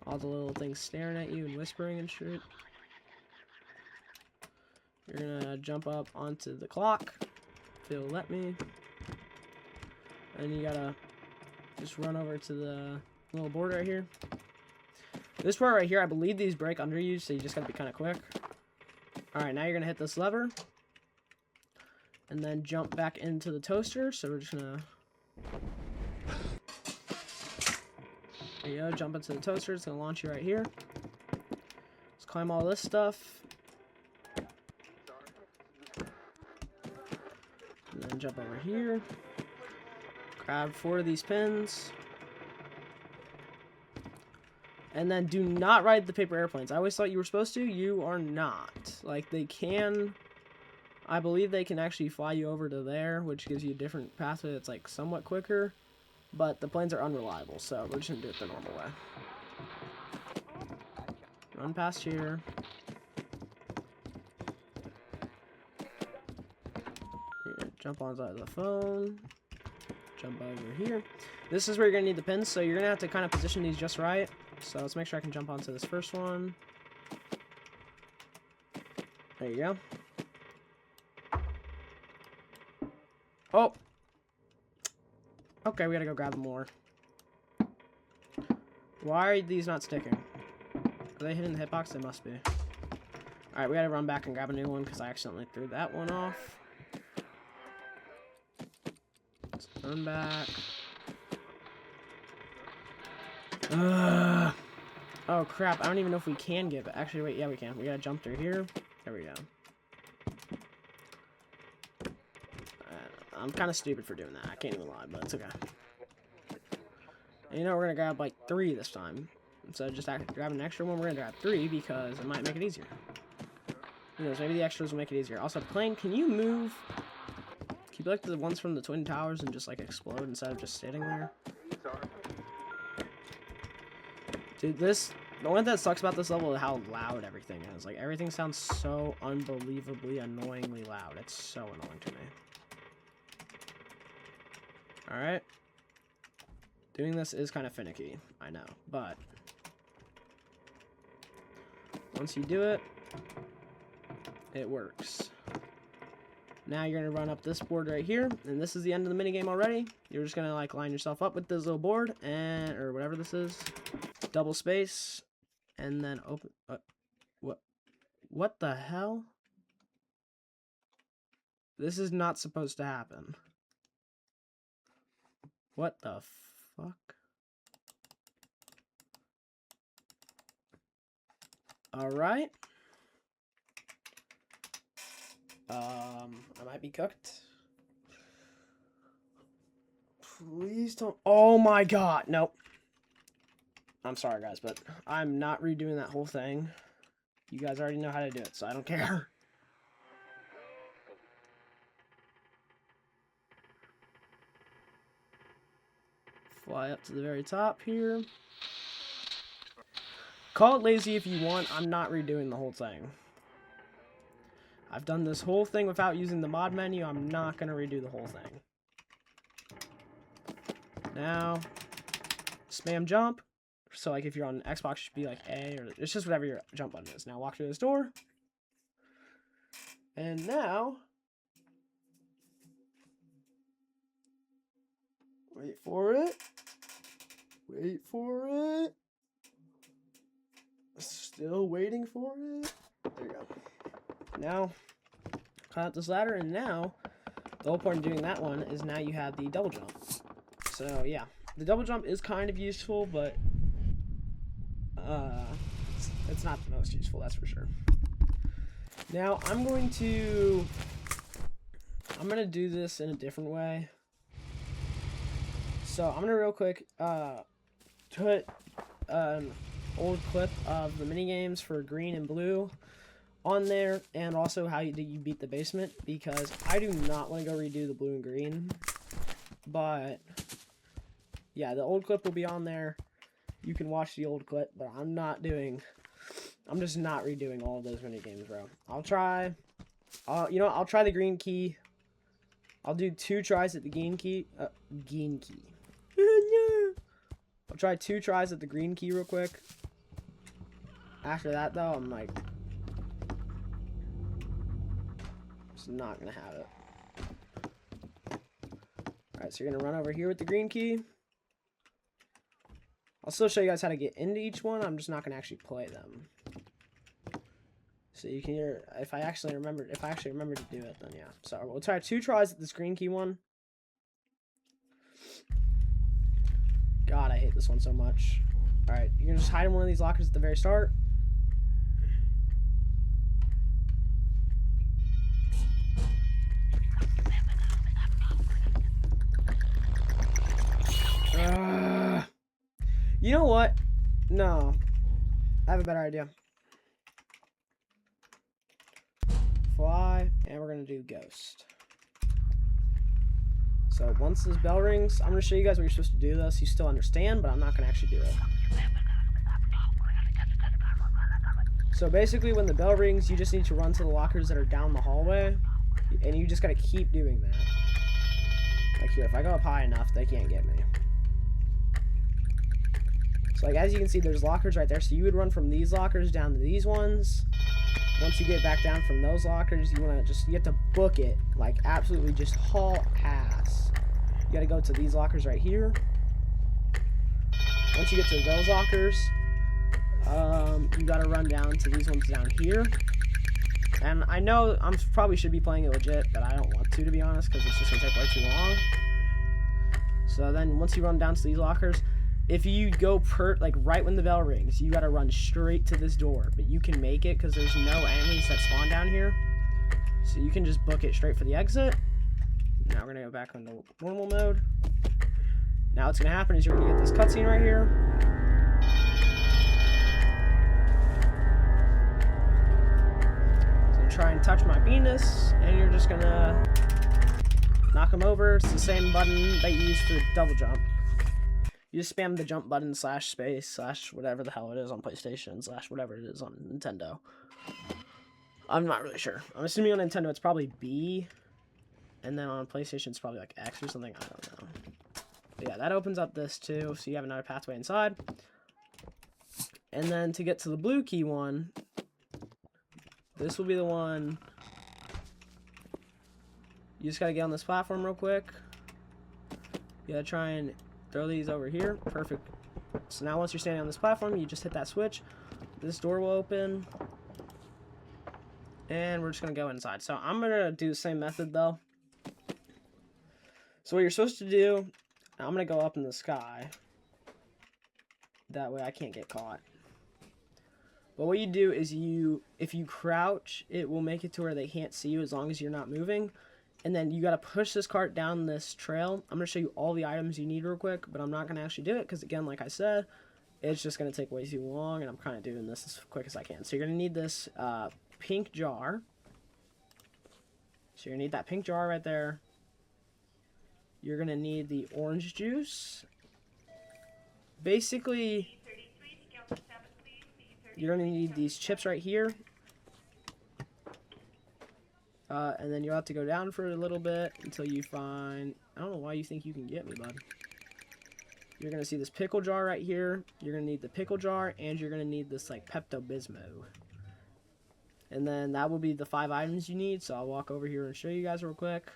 All the little things staring at you and whispering and shit. You're gonna jump up onto the clock. If it'll let me. And you gotta just run over to the little board right here. This part right here, I believe these break under you, so you just gotta be kind of quick. Alright, now you're gonna hit this lever. And then jump back into the toaster. So we're just gonna... There you go, jump into the toaster. It's gonna launch you right here. Let's climb all this stuff. And then jump over here. Grab 4 of these pins. And then do not ride the paper airplanes. I always thought you were supposed to. You are not. Like, they can... I believe they can actually fly you over to there, which gives you a different pathway that's, like, somewhat quicker. But the planes are unreliable, so we're just gonna do it the normal way. Run past here. Here, jump onto the phone. Jump over here. This is where you're gonna need the pins, so you're gonna have to kind of position these just right. So let's make sure I can jump onto this first one. There you go. Oh! Okay, we gotta go grab more. Why are these not sticking? Are they hitting the hitbox? They must be. Alright, we gotta run back and grab a new one because I accidentally threw that one off. Let's run back. Oh crap, I don't even know if we can give it. Actually, wait, yeah we can. We gotta jump through here. There we go. I'm kind of stupid for doing that. I can't even lie, but it's okay. And you know, we're going to grab like 3 this time. Instead of just grabbing an extra one, we're going to grab 3 because it might make it easier. Who knows, maybe the extras will make it easier. Also, plane, can you move? Can you be like the ones from the Twin Towers and just like explode instead of just sitting there? Dude, the one that sucks about this level is how loud everything is. Like, everything sounds so unbelievably annoyingly loud. It's so annoying to me. Alright. Doing this is kind of finicky, I know, but once you do it, it works. Now you're gonna run up this board right here, and this is the end of the minigame already. You're just gonna like line yourself up with this little board, and or whatever this is, double space, and then open. What the hell? This is not supposed to happen. What the fuck? All right. I might be cooked. Please don't. Oh my god, nope. I'm sorry, guys, but I'm not redoing that whole thing. You guys already know how to do it, so I don't care. Fly up to the very top here. Call it lazy if you want. I'm not redoing the whole thing. I've done this whole thing without using the mod menu. I'm not going to redo the whole thing. Now, spam jump. So, like, if you're on Xbox, it should be like A, or it's just whatever your jump button is. Now, walk through this door. And now, wait for it. Wait for it. Still waiting for it. There you go. Now, climb up this ladder, and now, the whole point of doing that one is now you have the double jump. So, yeah. The double jump is kind of useful, but it's not the most useful, that's for sure. Now, I'm going to do this in a different way. So, I'm going to real quick put an old clip of the minigames for green and blue on there, and also how you beat the basement, because I do not want to go redo the blue and green. But yeah, the old clip will be on there. You can watch the old clip, but I'm just not redoing all of those minigames, bro. I'll try the green key. I'll do 2 tries at the green key. I'll try 2 tries at the green key real quick. After that, though, I'm like, just not gonna have it. Alright, so you're gonna run over here with the green key. I'll still show you guys how to get into each one. I'm just not gonna actually play them. So you can hear if I actually remember to do it, then yeah. So we'll try 2 tries at this green key one. God, I hate this one so much. Alright, you're gonna just hide in one of these lockers at the very start. You know what? No. I have a better idea. Fly, and we're gonna do ghost. So once this bell rings, I'm gonna show you guys what you're supposed to do this. You still understand, but I'm not gonna actually do it. So basically when the bell rings, you just need to run to the lockers that are down the hallway, and you just gotta keep doing that. Like here, if I go up high enough, they can't get me. So like as you can see, there's lockers right there. So you would run from these lockers down to these ones. Once you get back down from those lockers, you have to book it, like absolutely just haul ass. You gotta go to these lockers right here. Once you get to those lockers, you gotta run down to these ones down here. And I know I probably should be playing it legit, but I don't want to be honest, because it's just gonna take way too long. So then once you run down to these lockers, if you go like right when the bell rings, you gotta run straight to this door, but you can make it because there's no enemies that spawn down here. So you can just book it straight for the exit. Now we're gonna go back into normal mode. Now what's gonna happen is you're gonna get this cutscene right here. So try and touch my penis, and you're just gonna knock him over. It's the same button that you use for the double jump. You just spam the jump button / space / whatever the hell it is on PlayStation / whatever it is on Nintendo. I'm not really sure. I'm assuming on Nintendo it's probably B, and then on PlayStation it's probably like X or something. I don't know. But yeah, that opens up this too, so you have another pathway inside. And then to get to the blue key one, This will be the one. You just gotta get on this platform real quick. You gotta try and throw these over here. Perfect. So now once you're standing on this platform, you just hit that switch. This door will open. And we're just gonna go inside. So I'm gonna do the same method though. So what you're supposed to do, I'm gonna go up in the sky. That way I can't get caught. But what you do is if you crouch, it will make it to where they can't see you as long as you're not moving. And then you gotta push this cart down this trail. I'm gonna show you all the items you need real quick, but I'm not gonna actually do it because again, like I said, it's just gonna take way too long, and I'm kind of doing this as quick as I can. So you're gonna need this pink jar. So you're gonna need that pink jar right there. You're gonna need the orange juice. Basically, you're gonna need these chips right here. And then you'll have to go down for a little bit until you find... I don't know why you think you can get me, bud. You're going to see this pickle jar right here. You're going to need the pickle jar, and you're going to need this, like, Pepto-Bismol. And then that will be the 5 items you need, so I'll walk over here and show you guys real quick.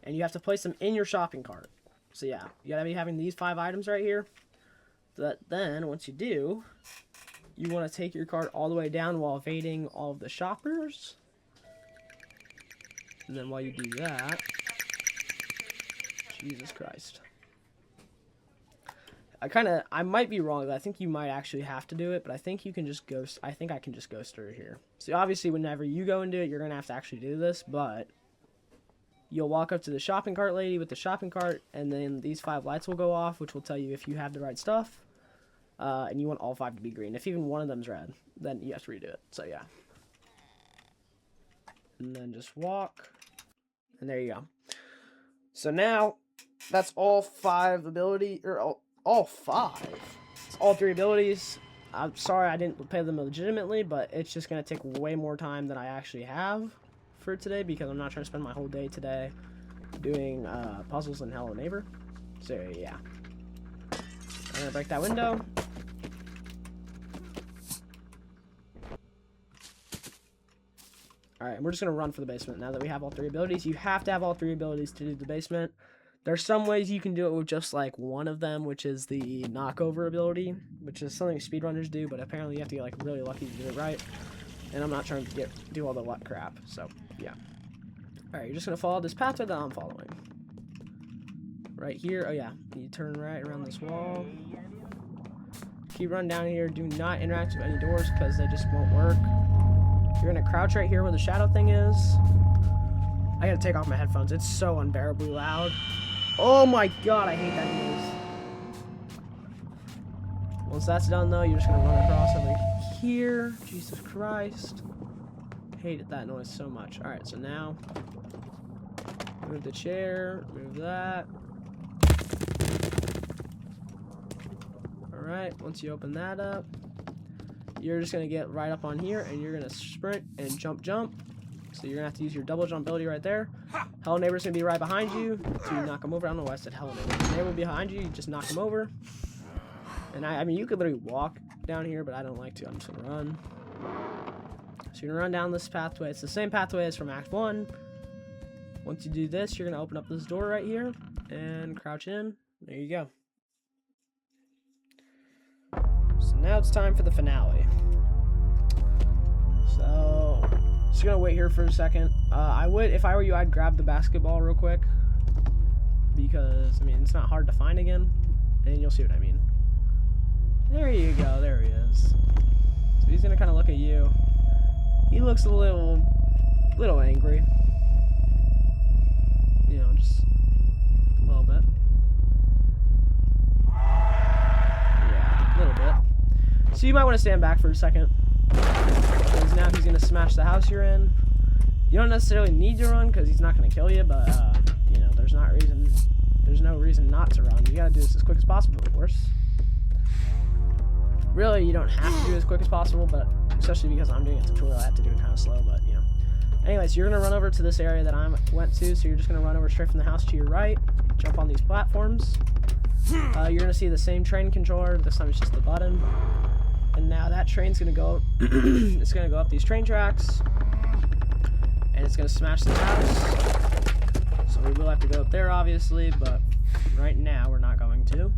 And you have to place them in your shopping cart. So, yeah, you got to be having these 5 items right here. But then, once you do, you want to take your cart all the way down while evading all of the shoppers. And then while you do that, Jesus Christ. I might be wrong, but I think you might actually have to do it, but I think you can just ghost, I think I can just ghost through here. So obviously whenever you go and do it, you're going to have to actually do this, but you'll walk up to the shopping cart lady with the shopping cart, and then these 5 lights will go off, which will tell you if you have the right stuff, and you want all 5 to be green. If even one of them's red, then you have to redo it, so yeah. And then just walk, and there you go. So now, that's all 5 ability, or all 5. It's all 3 abilities. I'm sorry I didn't play them legitimately, but it's just going to take way more time than I actually have for today, because I'm not trying to spend my whole day today doing puzzles in Hello Neighbor. So yeah. I'm going to break that window. Alright, we're just going to run for the basement now that we have all 3 abilities. You have to have all 3 abilities to do the basement. There's some ways you can do it with just like one of them, which is the knockover ability, which is something speedrunners do, but apparently you have to get like really lucky to do it right. And I'm not trying to do all the luck crap, so yeah. Alright, you're just going to follow this pathway that I'm following. Right here, oh yeah, you turn right around this wall. Keep running down here, do not interact with any doors because they just won't work. You're going to crouch right here where the shadow thing is. I gotta take off my headphones. It's so unbearably loud. Oh my god, I hate that noise. Once that's done, though, you're just gonna run across over here. Jesus Christ. Hated that noise so much. Alright, so now, move the chair, move that. Alright, once you open that up, you're just gonna get right up on here, and you're gonna sprint and jump. So you're gonna have to use your double jump ability right there. Hello Neighbor's gonna be right behind you to knock him over. I don't know why I said Hello Neighbor. The neighbor will be behind you, you just knock him over. And I mean, you could literally walk down here, but I don't like to. I'm just gonna run. So you're gonna run down this pathway. It's the same pathway as from Act 1. Once you do this, you're gonna open up this door right here and crouch in. There you go. So now it's time for the finale. So just gonna wait here for a second. I would, if I were you, I'd grab the basketball real quick, because I mean it's not hard to find again, and you'll see what I mean. There you go, there he is. So he's gonna kind of look at you. He looks a little angry. You know, just a little bit. Yeah, a little bit. So you might want to stand back for a second. Because now he's going to smash the house you're in. You don't necessarily need to run because he's not going to kill you, but, you know, there's no reason not to run. You got to do this as quick as possible, of course. Really, you don't have to do it as quick as possible, but especially because I'm doing a tutorial, I have to do it kind of slow, but, you know. Anyways, you're going to run over to this area that I went to, so you're just going to run over straight from the house to your right, jump on these platforms. You're going to see the same train controller, this time it's just the button. And now that train's gonna go, it's gonna go up these train tracks, and it's gonna smash this house. So we will have to go up there, obviously, but right now we're not going to.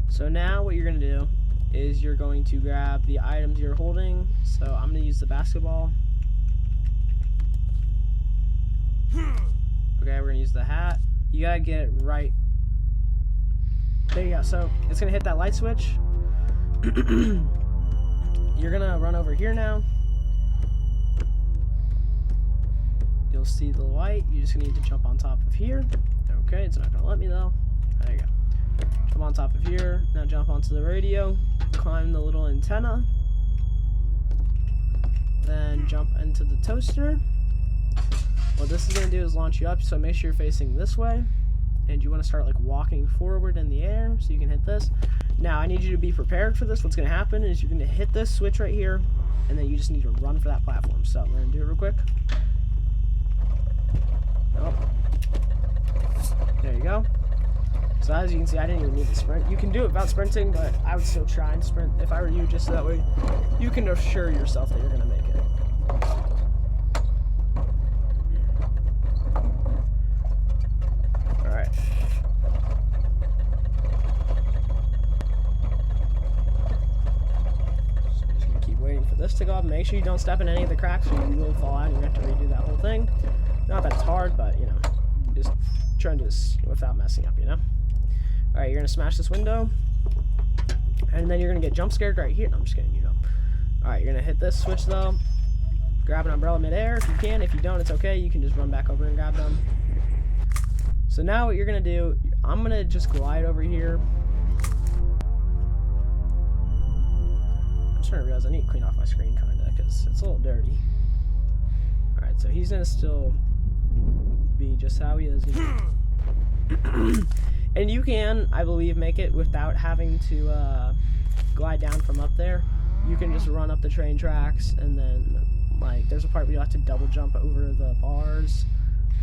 So now what you're gonna do is you're going to grab the items you're holding. So I'm gonna use the basketball. Okay, we're gonna use the hat. You gotta get it right. There you go. So it's gonna hit that light switch. You're gonna run over here now. You'll see the light. You just need to jump on top of here. Okay, it's not gonna let me though. There you go. Jump on top of here. Now jump onto the radio. Climb the little antenna. Then jump into the toaster. What this is gonna do is launch you up. So make sure you're facing this way. And you want to start like walking forward in the air so you can hit this. Now I need you to be prepared for this. What's going to happen is you're going to hit this switch right here, and then you just need to run for that platform. So we're going to do it real quick. Oh. There you go. So as you can see, I didn't even need to sprint. You can do it without sprinting, but I would still try and sprint if I were you, just so that way you can assure yourself that you're going to make it. Alright. So just gonna keep waiting for this to go up. Make sure you don't step in any of the cracks or you will fall out and you have to redo that whole thing. Not that it's hard, but you know, just try and do this without messing up, you know? Alright, you're gonna smash this window. And then you're gonna get jump scared right here. No, I'm just kidding, you know. Alright, you're gonna hit this switch though. Grab an umbrella midair if you can. If you don't, it's okay. You can just run back over and grab them. So now what you're going to do, I'm going to just glide over here. I'm starting to realize I need to clean off my screen kind of because it's a little dirty. Alright, so he's going to still be just how he is. You know? And you can, I believe, make it without having to glide down from up there. You can just run up the train tracks and then, like, there's a part where you have to double jump over the bars.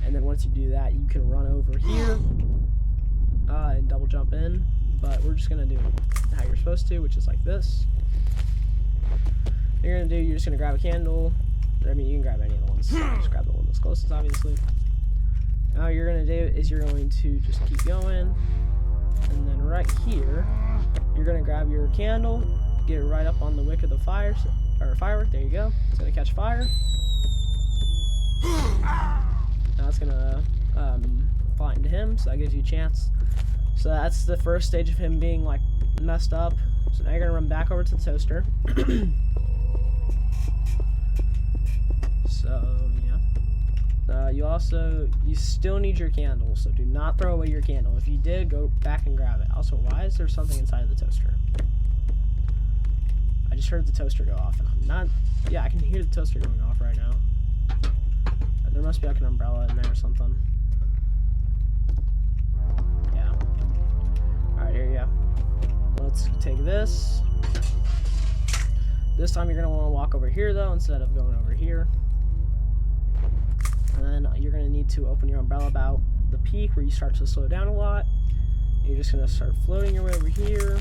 And then once you do that, you can run over here and double jump in. But we're just going to do how you're supposed to, which is like this. What you're going to do, you're just going to grab a candle. I mean, you can grab any of the ones. Just grab the one that's closest, obviously. Now what you're going to do is you're going to just keep going. And then right here, you're going to grab your candle, get it right up on the wick of the fire, or firework. There you go. It's going to catch fire. Now it's gonna fly into him, so that gives you a chance. So that's the first stage of him being like messed up. So now you're gonna run back over to the toaster. So yeah. You still need your candle, so do not throw away your candle. If you did, go back and grab it. Also, why is there something inside of the toaster? I just heard the toaster go off, and I'm not. Yeah, I can hear the toaster going off right now. There must be like an umbrella in there or something. Yeah. Alright, here you go. Let's take this. This time you're going to want to walk over here though, instead of going over here. And then you're going to need to open your umbrella about the peak where you start to slow down a lot. You're just going to start floating your way over here.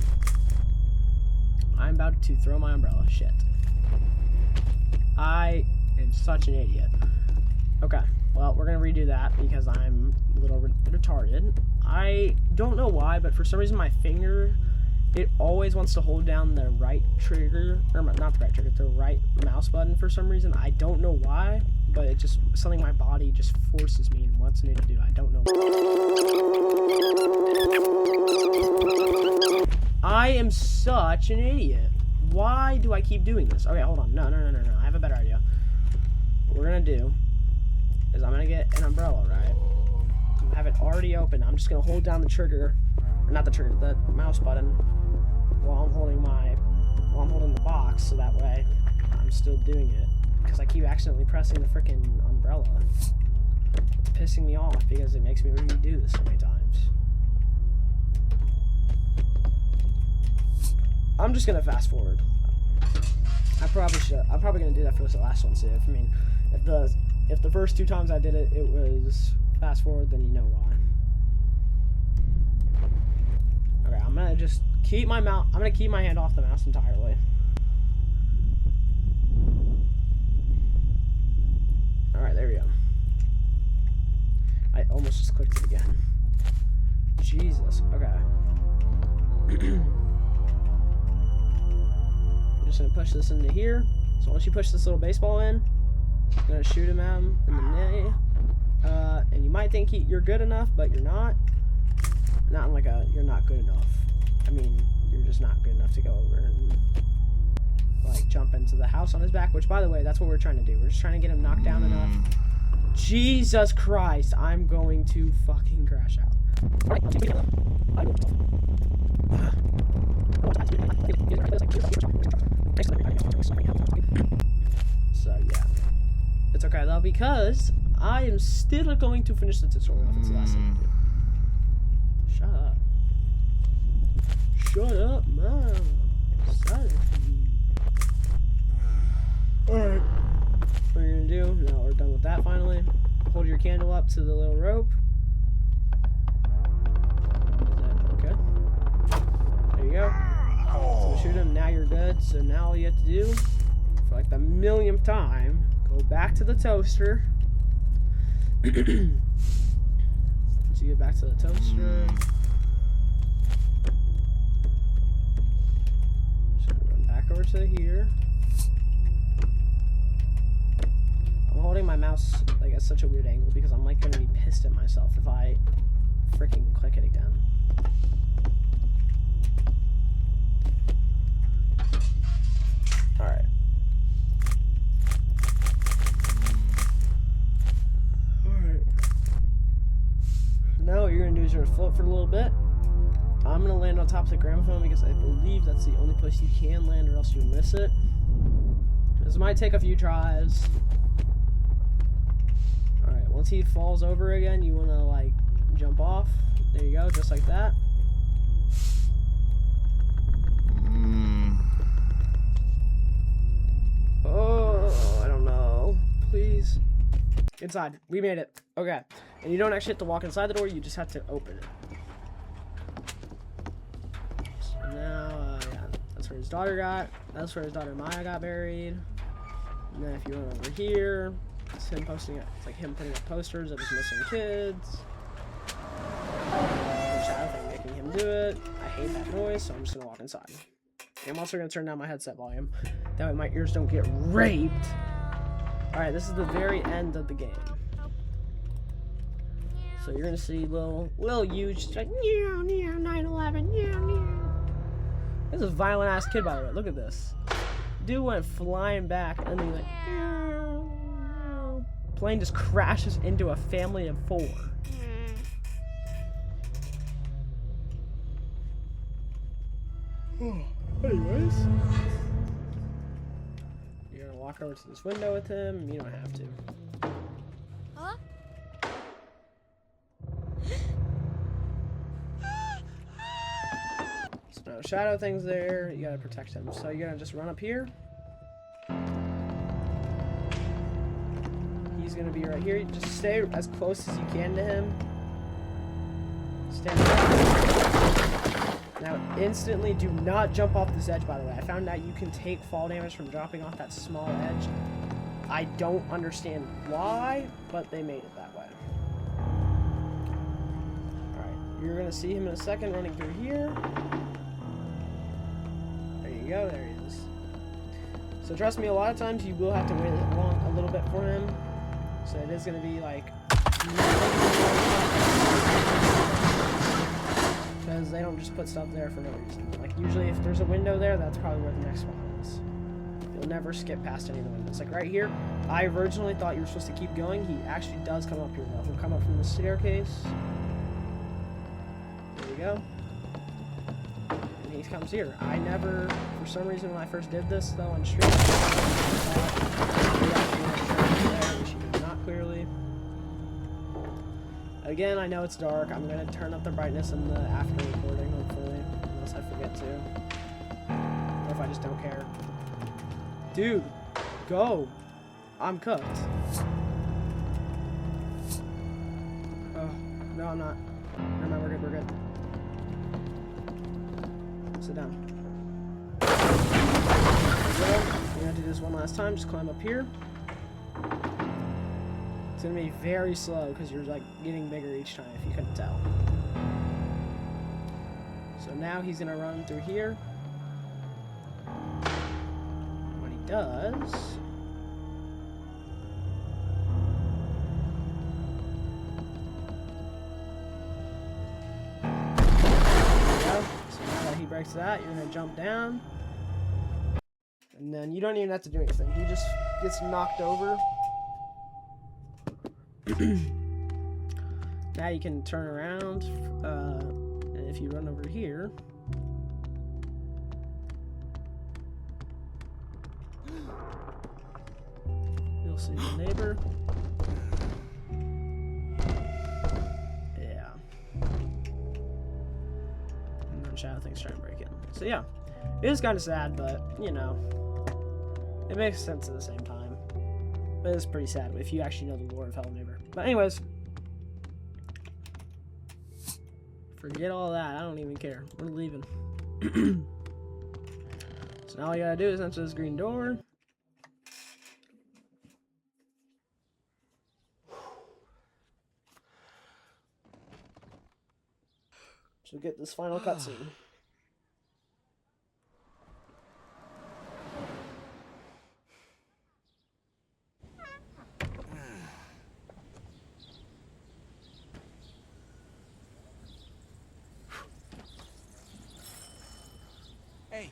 I'm about to throw my umbrella. Shit. I am such an idiot. Okay, well, we're going to redo that because I'm a little retarded. I don't know why, but for some reason my finger, it always wants to hold down the right trigger, or not the right trigger, the right mouse button for some reason. I don't know why, but it just, something my body just forces me and wants me to do. I don't know. I am such an idiot. Why do I keep doing this? Okay, hold on. No. I have a better idea. What we're going to do is I'm gonna get an umbrella, right? I have it already open. I'm just gonna hold down the trigger, or not the trigger, the mouse button, while I'm holding the box, so that way I'm still doing it. Because I keep accidentally pressing the freaking umbrella. It's pissing me off because it makes me redo this so many times. I'm just gonna fast forward. I probably should. I'm probably gonna do that for this last one too. I mean, if the first 2 times I did it, it was fast forward, then you know why. Okay, I'm gonna gonna just keep my mouse. I'm gonna keep my hand off the mouse entirely. All right, there we go. I almost just clicked it again. Jesus. Okay. I'm just gonna push this into here. So once you push this little baseball in, I'm gonna shoot him at him in the knee. And you might think you're good enough, but you're not. Not in like a you're not good enough. I mean, you're just not good enough to go over and like jump into the house on his back. Which, by the way, that's what we're trying to do. We're just trying to get him knocked down enough. Jesus Christ! I'm going to fucking crash out. So yeah, it's okay though because I am still going to finish the tutorial if it's the last thing I do. Shut up. Shut up, man. Alright. What are you gonna do? Now we're done with that finally. Hold your candle up to the little rope. Is that okay? There you go. So shoot him, now you're good. So now all you have to do, for like the millionth time, go back to the toaster. Once you get back to the toaster, just run back over to here. I'm holding my mouse like at such a weird angle because I'm like gonna be pissed at myself if I freaking click it again. Alright. Now what you're gonna do is you're gonna float for a little bit. I'm gonna land on top of the gramophone because I believe that's the only place you can land or else you'll miss it. This might take a few tries. Alright, once he falls over again, you wanna like jump off. There you go, just like that. Oh, I don't know. Please. Inside. We made it. Okay. And you don't actually have to walk inside the door, you just have to open it. So now, yeah, that's where his daughter got. That's where his daughter Maya got buried. And then if you run over here, it's him posting it. It's like him putting up posters of his missing kids. Which I think making him do it. I hate that noise, so I'm just gonna walk inside. I'm also gonna turn down my headset volume. That way my ears don't get raped. Alright, this is the very end of the game. So you're gonna see little you just like 9/11, This is a violent ass kid, by the way. Look at this. Dude went flying back and then like plane just crashes into a family of 4. Anyways, you're gonna walk over to this window with him. You don't have to. Huh? So no shadow things there. You gotta protect him. So you're gonna just run up here. He's gonna be right here. You just stay as close as you can to him. Stand up. Now, instantly, do not jump off this edge, by the way. I found out you can take fall damage from dropping off that small edge. I don't understand why, but they made it that way. Alright, you're going to see him in a second running through here. There you go, there he is. So trust me, a lot of times you will have to wait a little bit for him. So it is going to be like... because they don't just put stuff there for no reason. Like, usually if there's a window there, that's probably where the next one is. You'll never skip past any of the windows. Like, right here, I originally thought you were supposed to keep going. He actually does come up here, though. He'll come up from the staircase. There we go. And he comes here. I never, for some reason, when I first did this, though, on stream, which you did not clearly. Again, I know it's dark. I'm going to turn up the brightness in the after recording, hopefully. Unless I forget to. Or if I just don't care. Dude, go. I'm cooked. Oh, no, I'm not. Never mind, we're good, we're good. Sit down. Well, we're gonna do this one last time. Just climb up here. It's gonna be very slow because you're like getting bigger each time, if you couldn't tell. So now he's gonna run through here. When he does, breaks that, you're gonna jump down, and then you don't even have to do anything. He just gets knocked over. Now you can turn around, and if you run over here, you'll see the neighbor. Shadow thing's trying to break in. So yeah, it is kind of sad, but you know, it makes sense at the same time. But it's pretty sad if you actually know the lore of Hello Neighbor. But anyways, forget all that. I don't even care. We're leaving. So now all you gotta do is enter this green door. So get this final cutscene. Hey.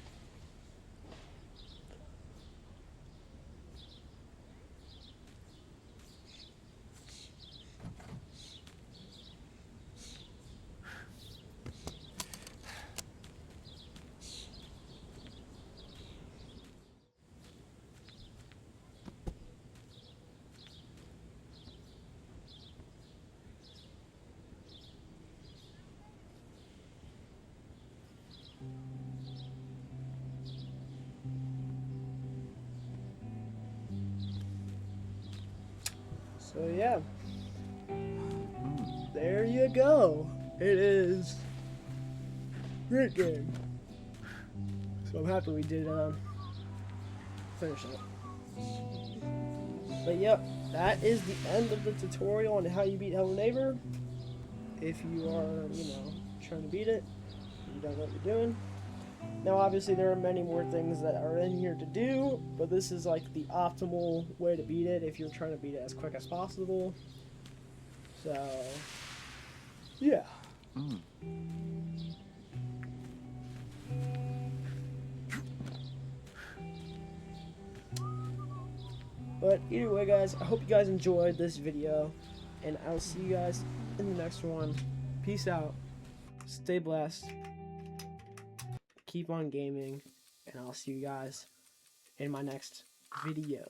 So yeah, there you go. It is great game. So I'm happy we did finish it. But yep, that is the end of the tutorial on how you beat Hello Neighbor. If you are, you know, trying to beat it, you don't know what you're doing. Now obviously there are many more things that are in here to do, but this is like the optimal way to beat it if you're trying to beat it as quick as possible. So, yeah. But either way guys, I hope you guys enjoyed this video, and I'll see you guys in the next one. Peace out. Stay blessed. Keep on gaming, and I'll see you guys in my next video.